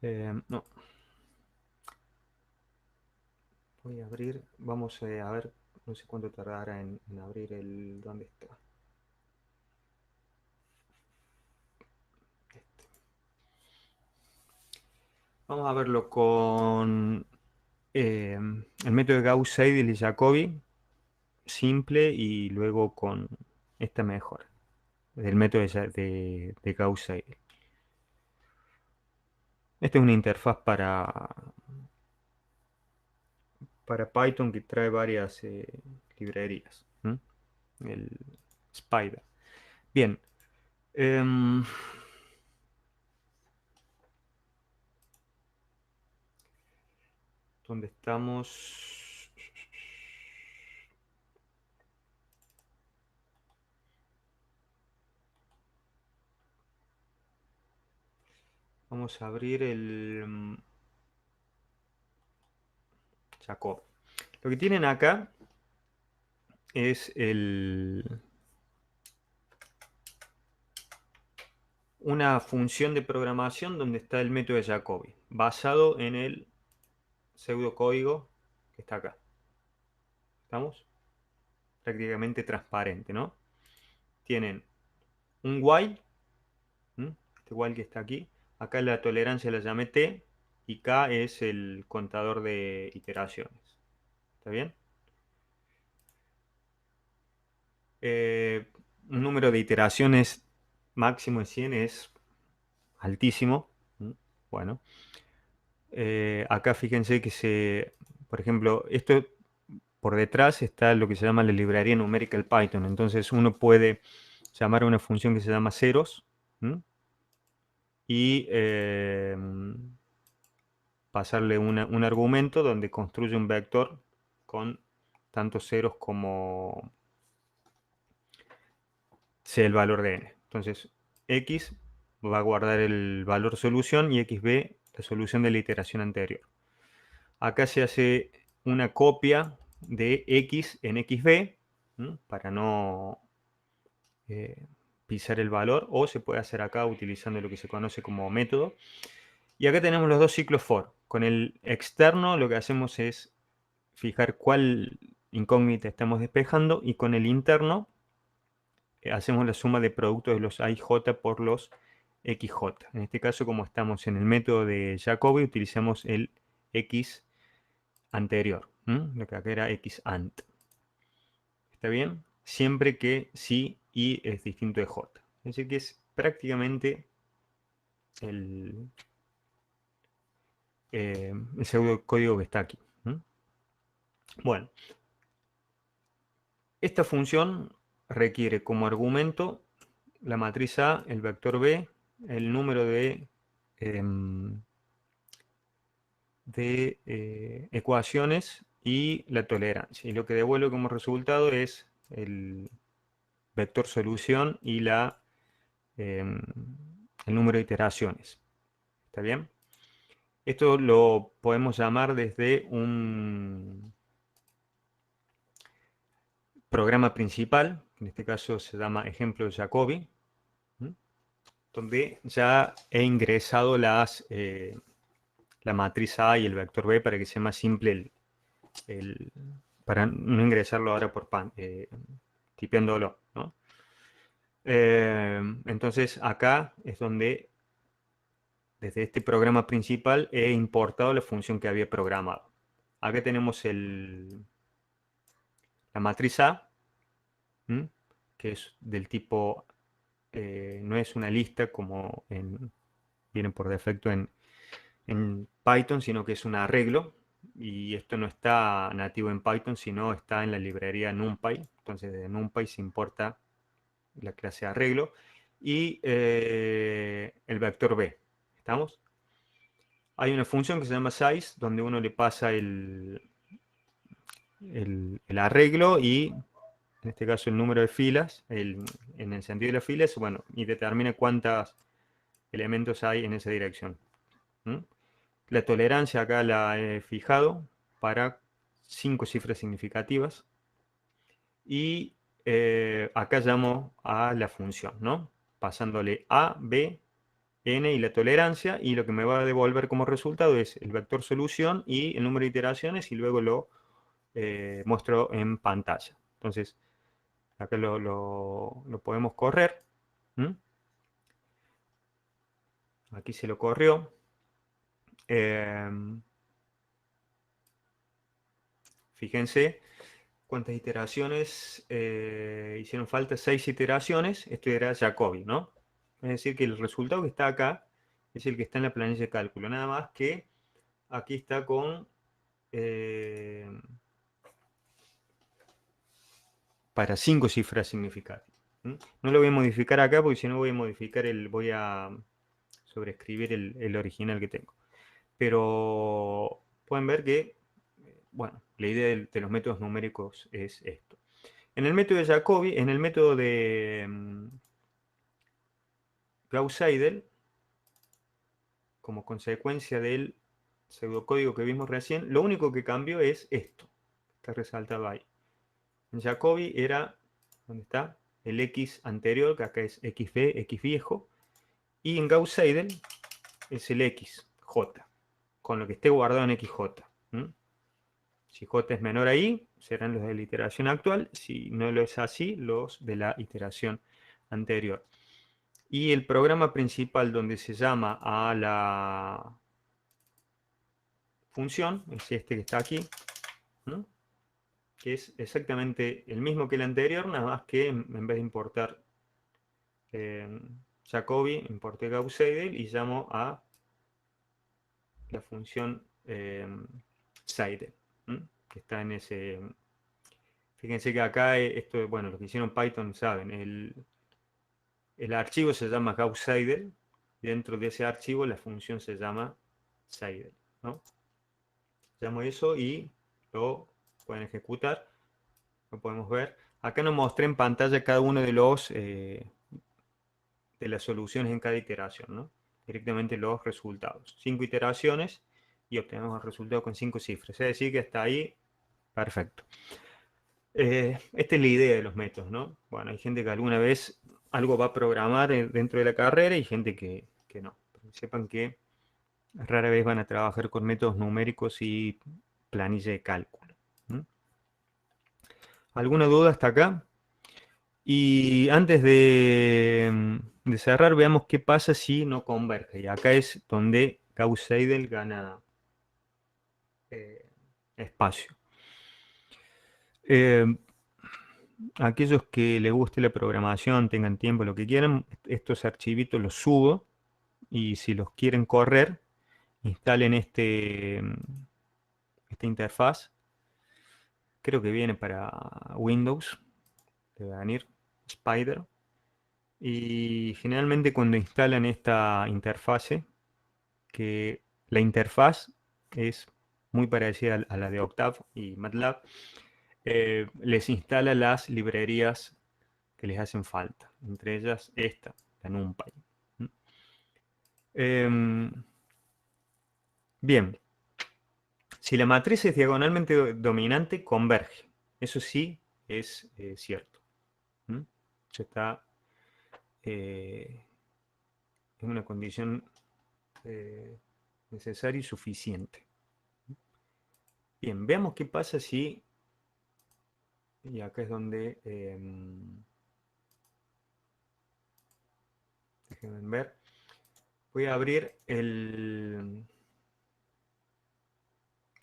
eh, no. Voy a abrir... Vamos a ver... No sé cuánto tardará en abrir el... ¿Dónde está? Vamos a verlo con el método de Gauss-Seidel y Jacobi, simple, y luego con esta mejora, del método de Gauss-Seidel. Esta es una interfaz para Python que trae varias librerías. El Spider. Bien. ¿Dónde estamos? Vamos a abrir el Jacob. Lo que tienen acá es una función de programación donde está el método de Jacobi, basado en el pseudocódigo que está acá. ¿Estamos? Prácticamente transparente, ¿no? Tienen un while, este while que está aquí. Acá la tolerancia la llamé T y K es el contador de iteraciones. ¿Está bien? Un número de iteraciones máximo de 100 es altísimo. Bueno, acá fíjense que por ejemplo, esto por detrás está lo que se llama la librería numérica Python. Entonces uno puede llamar a una función que se llama ceros y pasarle un argumento donde construye un vector con tantos ceros como sea el valor de n. Entonces x va a guardar el valor solución y xb la solución de la iteración anterior. Acá se hace una copia de x en xb para no pisar el valor, o se puede hacer acá utilizando lo que se conoce como método. Y acá tenemos los dos ciclos for. Con el externo lo que hacemos es fijar cuál incógnita estamos despejando, y con el interno hacemos la suma de productos de los AIJ por los XJ. En este caso, como estamos en el método de Jacobi, utilizamos el X anterior, lo que acá era X ant. ¿Está bien? Siempre que sí y es distinto de J. Es decir, que es prácticamente el pseudocódigo que está aquí. Bueno, esta función requiere como argumento la matriz A, el vector B, el número de ecuaciones y la tolerancia. Y lo que devuelve como resultado es el vector solución y el número de iteraciones. ¿Está bien? Esto lo podemos llamar desde un programa principal, que en este caso se llama ejemplo de Jacobi, donde ya he ingresado la matriz A y el vector B para que sea más simple para no ingresarlo ahora por tipeándolo, ¿no? Entonces acá es donde desde este programa principal he importado la función que había programado. Acá tenemos la matriz A, que es del tipo, no es una lista como viene por defecto en Python, sino que es un arreglo. Y esto no está nativo en Python, sino está en la librería NumPy. Entonces de NumPy se importa la clase arreglo. Y el vector B. ¿Estamos? Hay una función que se llama size, donde uno le pasa el arreglo y, en este caso, el número de filas, en el sentido de las filas, bueno, y determina cuántos elementos hay en esa dirección. La tolerancia acá la he fijado para 5 cifras significativas. Y acá llamo a la función, ¿no? Pasándole A, B, N y la tolerancia, y lo que me va a devolver como resultado es el vector solución y el número de iteraciones, y luego lo muestro en pantalla. Entonces, acá lo podemos correr. Aquí se lo corrió. Fíjense cuántas iteraciones hicieron falta. 6 iteraciones. Esto era Jacobi, ¿no? Es decir, que el resultado que está acá es el que está en la planilla de cálculo. Nada más que aquí está con para 5 cifras significativas. No lo voy a modificar acá porque si no voy a modificar voy a sobreescribir el original que tengo. Pero pueden ver que, bueno, la idea de los métodos numéricos es esto. En el método de Jacobi, en el método de Gauss-Seidel, como consecuencia del pseudocódigo que vimos recién, lo único que cambió es esto, está resaltado ahí. En Jacobi era, ¿dónde está? El X anterior, que acá es XB, X viejo, y en Gauss-Seidel es el XJ, con lo que esté guardado en XJ. Si J es menor a I, serán los de la iteración actual. Si no lo es así, los de la iteración anterior. Y el programa principal donde se llama a la función es este que está aquí, que es exactamente el mismo que el anterior, nada más que en vez de importar Jacobi, importé Gauss-Seidel y llamo a la función Seidel, que está en ese. Fíjense que acá, esto, bueno, los que hicieron Python saben, el archivo se llama Gauss-Seidel, y dentro de ese archivo la función se llama Seidel, ¿no? Llamo eso y lo pueden ejecutar, lo podemos ver. Acá nos mostré en pantalla cada uno de las soluciones en cada iteración, ¿no? Directamente los resultados. 5 iteraciones y obtenemos el resultado con 5 cifras. Es decir, que hasta ahí, perfecto. Esta es la idea de los métodos, ¿no? Bueno, hay gente que alguna vez algo va a programar dentro de la carrera y gente que no. Pero sepan que rara vez van a trabajar con métodos numéricos y planilla de cálculo. ¿Alguna duda hasta acá? Y antes de cerrar, veamos qué pasa si no converge. Y acá es donde Gauss-Seidel gana espacio. Aquellos que les guste la programación, tengan tiempo, lo que quieran, estos archivitos los subo y si los quieren correr, instalen esta interfaz. Creo que viene para Windows, debe venir Spider. Y generalmente cuando instalan esta interfase, que la interfaz es muy parecida a la de Octave y MATLAB, les instala las librerías que les hacen falta, entre ellas esta, la NumPy. Bien, si la matriz es diagonalmente dominante, converge. Eso sí es cierto. Ya está en una condición necesaria y suficiente. Bien, veamos qué pasa si, y acá es donde, déjenme ver, voy a abrir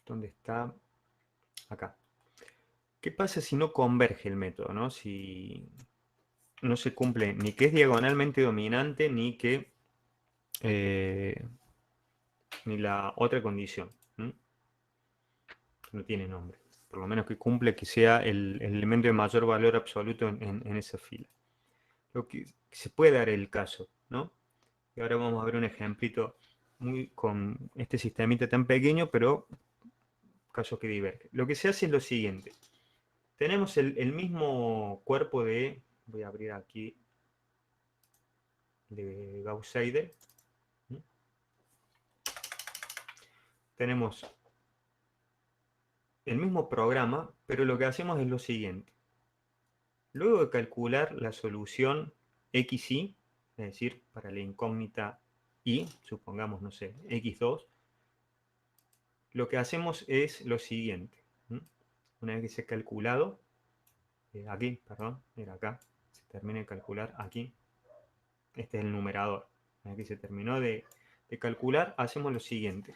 ¿dónde está? Acá. ¿Qué pasa si no converge el método, ¿no? Si no se cumple ni que es diagonalmente dominante, ni que ni la otra condición. No tiene nombre. Por lo menos que cumple que sea el elemento de mayor valor absoluto en esa fila. Lo que se puede dar el caso, ¿no? Y ahora vamos a ver un ejemplito con este sistemita tan pequeño, pero casos que divergen. Lo que se hace es lo siguiente. Tenemos el mismo cuerpo de, voy a abrir aquí, de Gauss-Seidel. Tenemos el mismo programa, pero lo que hacemos es lo siguiente. Luego de calcular la solución xy, es decir, para la incógnita y, supongamos, no sé, x2, lo que hacemos es lo siguiente. Una vez que se ha calculado, aquí, perdón, era acá, se termina de calcular aquí, este es el numerador. Una vez que se terminó de calcular, hacemos lo siguiente.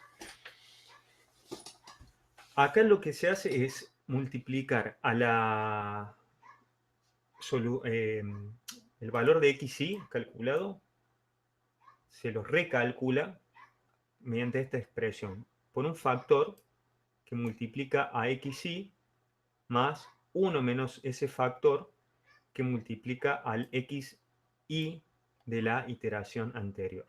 Acá lo que se hace es multiplicar a el valor de xy calculado, se lo recalcula mediante esta expresión por un factor que multiplica a xy más 1 menos ese factor que multiplica al xy de la iteración anterior.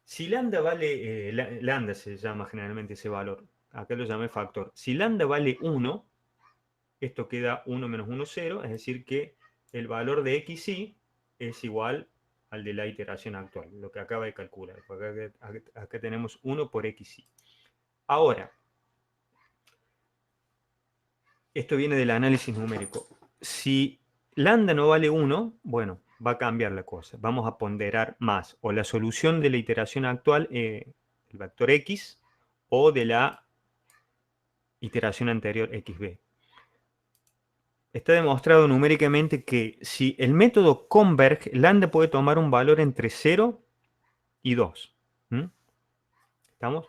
Si lambda vale, lambda se llama generalmente ese valor, acá lo llamé factor. Si lambda vale 1, esto queda 1 menos 1, 0, es decir que el valor de xy es igual al de la iteración actual, lo que acaba de calcular. Acá tenemos 1 por xy. Ahora, esto viene del análisis numérico. Si lambda no vale 1, bueno, va a cambiar la cosa. Vamos a ponderar más o la solución de la iteración actual, el vector x, o de la iteración anterior, xb. Está demostrado numéricamente que si el método converge, lambda puede tomar un valor entre 0 y 2. ¿Estamos?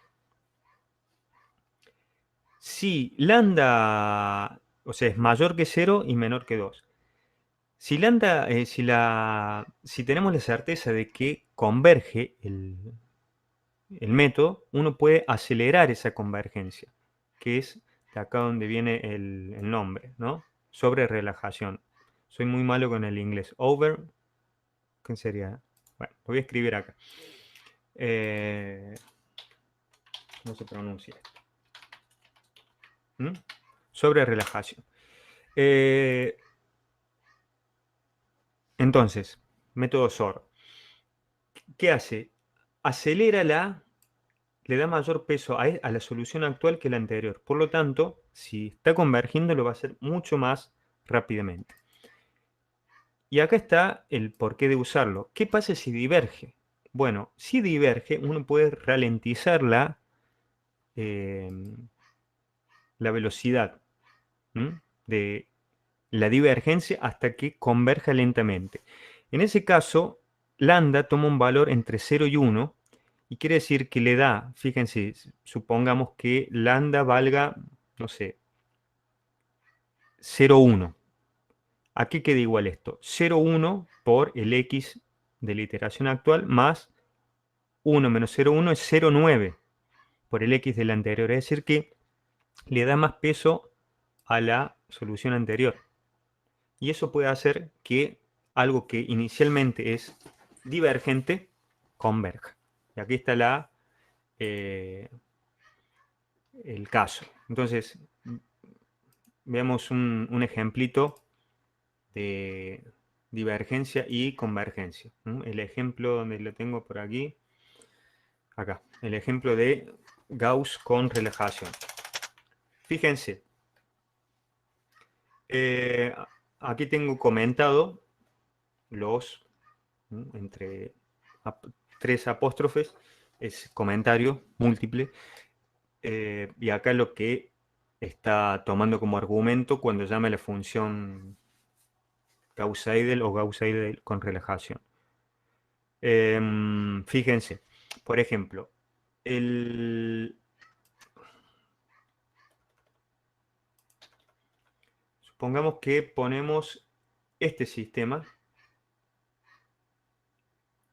Si lambda, o sea, es mayor que 0 y menor que 2. Si lambda, si tenemos la certeza de que converge el método, uno puede acelerar esa convergencia, que es de acá donde viene el nombre, ¿no? Sobre relajación. Soy muy malo con el inglés. Over, ¿qué sería? Bueno, lo voy a escribir acá. ¿Cómo se pronuncia esto? Sobre relajación. Entonces, método SOR. ¿Qué hace? Acelera le da mayor peso a la solución actual que la anterior. Por lo tanto, si está convergiendo, lo va a hacer mucho más rápidamente. Y acá está el porqué de usarlo. ¿Qué pasa si diverge? Bueno, si diverge, uno puede ralentizar eh, la velocidad, ¿m? de la divergencia hasta que converja lentamente. En ese caso, lambda toma un valor entre 0 y 1 y quiere decir que le da, fíjense, supongamos que lambda valga, no sé, 0,1. ¿A qué queda igual esto? 0,1 por el x de la iteración actual más 1 menos 0,1 es 0,9 por el x de la anterior. Es decir que le da más peso a la solución anterior. Y eso puede hacer que algo que inicialmente es divergente converja. Y aquí está eh, el caso. Entonces, veamos un ejemplito de divergencia y convergencia. El ejemplo donde lo tengo por aquí, acá, el ejemplo de Gauss con relajación. Fíjense, eh, aquí tengo comentado los, entre tres apóstrofes, es comentario múltiple, y acá lo que está tomando como argumento cuando llama la función Gauss-Seidel o Gauss-Seidel con relajación. Fíjense, por ejemplo, supongamos que ponemos este sistema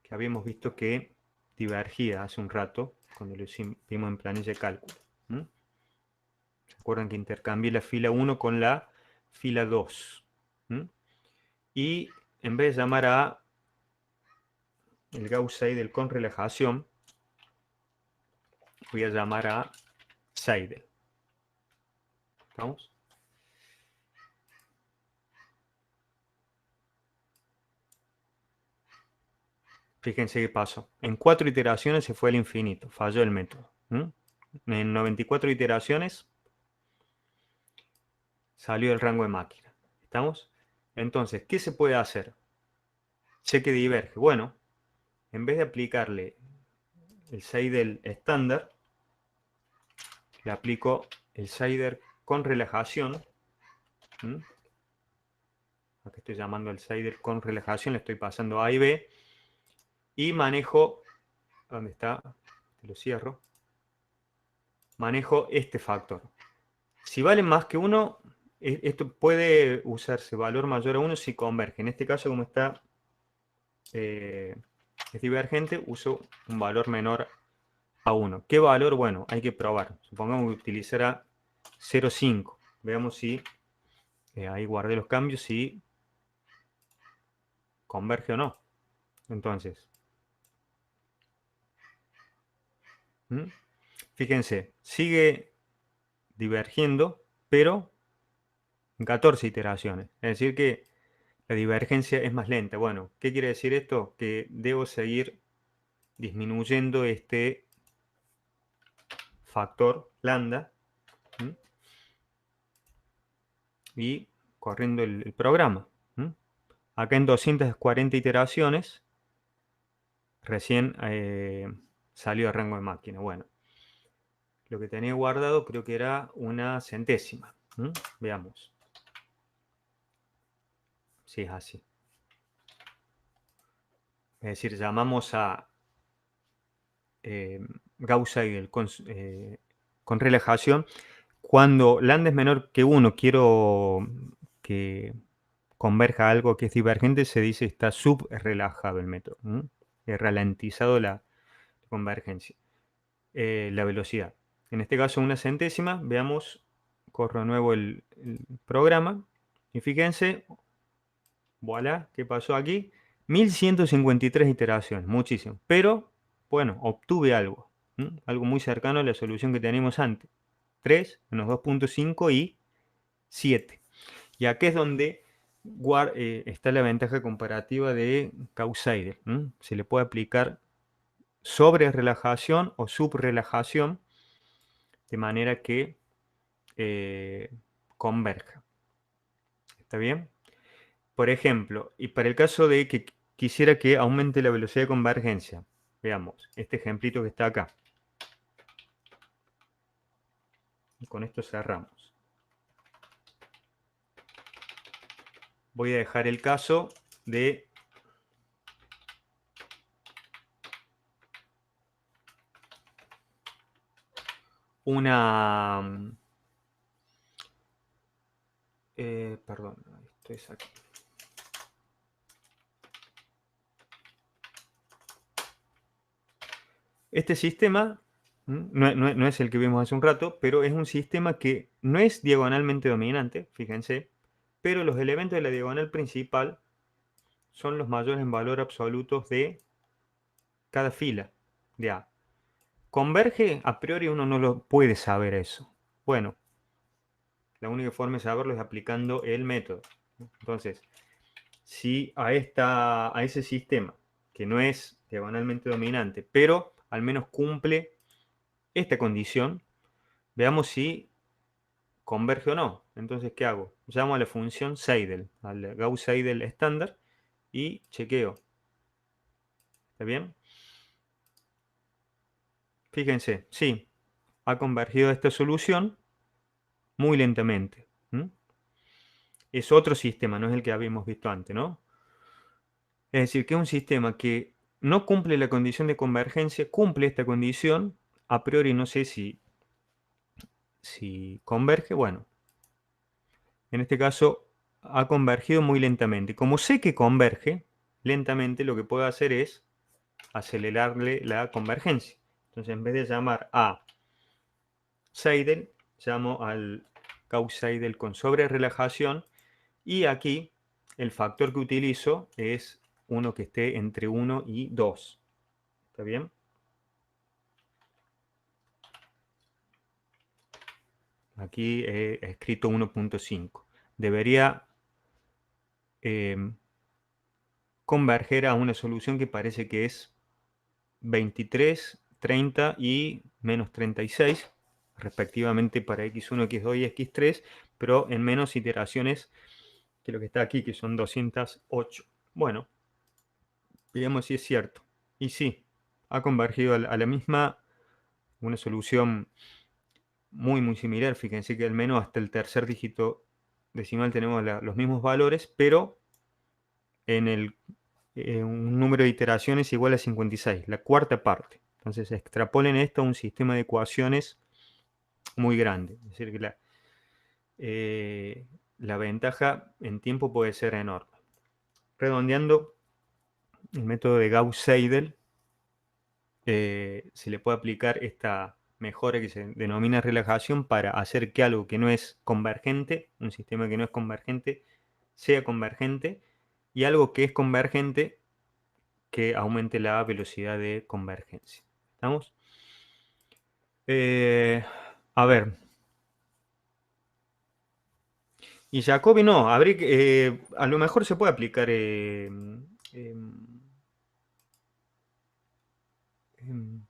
que habíamos visto que divergía hace un rato cuando lo vimos en planilla de cálculo. ¿Se acuerdan que intercambié la fila 1 con la fila 2? Y en vez de llamar a el Gauss-Seidel con relajación, voy a llamar a Seidel. ¿Estamos? Fíjense qué pasó. En 4 iteraciones se fue al infinito. Falló el método. En 94 iteraciones salió el rango de máquina. ¿Estamos? Entonces, ¿qué se puede hacer? Sé que diverge. Bueno, en vez de aplicarle el Seidel estándar, le aplico el Seidel con relajación. Aquí estoy llamando el Seidel con relajación, le estoy pasando A y B. Y manejo, ¿dónde está? Lo cierro. Manejo este factor. Si vale más que 1, esto puede usarse valor mayor a 1 si converge. En este caso, como está es divergente, uso un valor menor a 1. ¿Qué valor? Bueno, hay que probar. Supongamos que utilizara 0,5. Veamos si, ahí guardé los cambios, si converge o no. Entonces, fíjense, sigue divergiendo, pero en 14 iteraciones. Es decir que la divergencia es más lenta. Bueno, ¿qué quiere decir esto? Que debo seguir disminuyendo este factor lambda y corriendo el programa. Acá en 240 iteraciones recién salió a rango de máquina. Bueno, lo que tenía guardado creo que era una centésima. Veamos. Si es así. Es decir, llamamos a Gauss-Seidel con relajación. Cuando lambda es menor que 1, quiero que converja algo que es divergente, se dice está subrelajado el método. Ralentizado la convergencia. La velocidad. En este caso una centésima. Veamos, corro de nuevo el programa. Y fíjense, voilà, ¿qué pasó aquí? 1153 iteraciones, muchísimo. Pero, bueno, obtuve algo. Algo muy cercano a la solución que teníamos antes. 3 menos 2,5 y 7. Y aquí es donde está la ventaja comparativa de Gauss-Seidel. Se le puede aplicar sobre relajación o subrelajación de manera que converja. ¿Está bien? Por ejemplo, y para el caso de que quisiera que aumente la velocidad de convergencia, veamos este ejemplito que está acá. Y con esto cerramos. Voy a dejar el caso de una... perdón, esto es aquí. Este sistema no es el que vimos hace un rato, pero es un sistema que no es diagonalmente dominante, fíjense, pero los elementos de la diagonal principal son los mayores en valor absolutos de cada fila de A. ¿Converge? A priori uno no lo puede saber eso. Bueno, la única forma de saberlo es aplicando el método. Entonces, si a ese sistema, que no es diagonalmente dominante, pero al menos cumple esta condición, veamos si converge o no. Entonces, ¿qué hago? Llamo a la función Seidel, al Gauss-Seidel estándar, y chequeo. ¿Está bien? Fíjense, sí, ha convergido esta solución muy lentamente. Es otro sistema, no es el que habíamos visto antes, ¿no? Es decir, que es un sistema que no cumple la condición de convergencia, cumple esta condición, a priori no sé si converge, bueno, en este caso ha convergido muy lentamente. Como sé que converge lentamente, lo que puedo hacer es acelerarle la convergencia. Entonces, en vez de llamar a Seidel, llamo al Gauss-Seidel con sobre-relajación, y aquí el factor que utilizo es uno que esté entre 1 y 2. ¿Está bien? Aquí he escrito 1.5. Debería converger a una solución que parece que es 23, 30 y menos 36, respectivamente para x1, x2 y x3, pero en menos iteraciones que lo que está aquí, que son 208. Bueno, veamos si es cierto. Y sí, ha convergido a la misma, una solución muy similar. Fíjense que al menos hasta el tercer dígito decimal tenemos los mismos valores, pero en un número de iteraciones igual a 56, la cuarta parte. Entonces extrapolen esto a un sistema de ecuaciones muy grande. Es decir, que la ventaja en tiempo puede ser enorme. Redondeando, el método de Gauss-Seidel se le puede aplicar esta mejora que se denomina relajación para hacer que algo que no es convergente, un sistema que no es convergente, sea convergente, y algo que es convergente que aumente la velocidad de convergencia. ¿Estamos? A ver. Y Jacobi no, a lo mejor se puede aplicar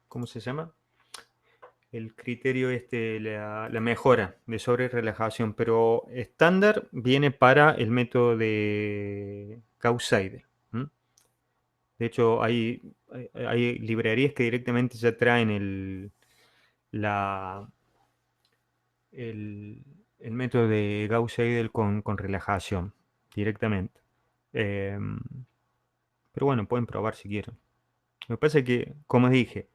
¿cómo se llama? El criterio la mejora de sobre-relajación, pero estándar viene para el método de Gauss-Seidel. De hecho, hay librerías que directamente ya traen la, el método de Gauss-Seidel con relajación directamente. Pero bueno, pueden probar si quieren. Lo que pasa es que, como dije,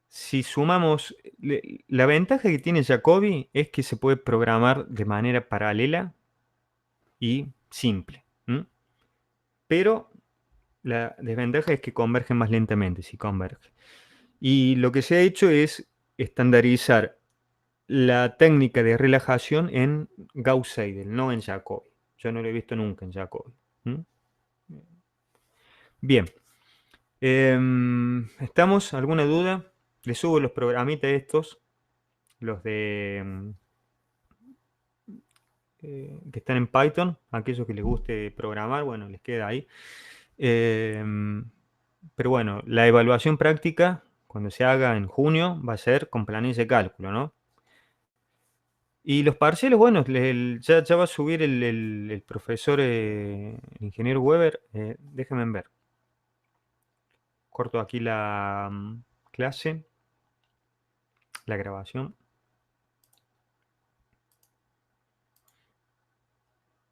si sumamos, la ventaja que tiene Jacobi es que se puede programar de manera paralela y simple. Pero la desventaja es que converge más lentamente si converge. Y lo que se ha hecho es estandarizar la técnica de relajación en Gauss-Seidel, no en Jacobi. Yo no lo he visto nunca en Jacobi. Bien. ¿Estamos? ¿Alguna duda? Les subo los programitas estos, los de que están en Python, aquellos que les guste programar, bueno, les queda ahí. Pero bueno, la evaluación práctica, cuando se haga en junio, va a ser con planilla de cálculo, ¿no? Y los parciales, bueno, ya va a subir el profesor, el ingeniero Weber. Déjenme ver. Corto aquí la clase, la grabación.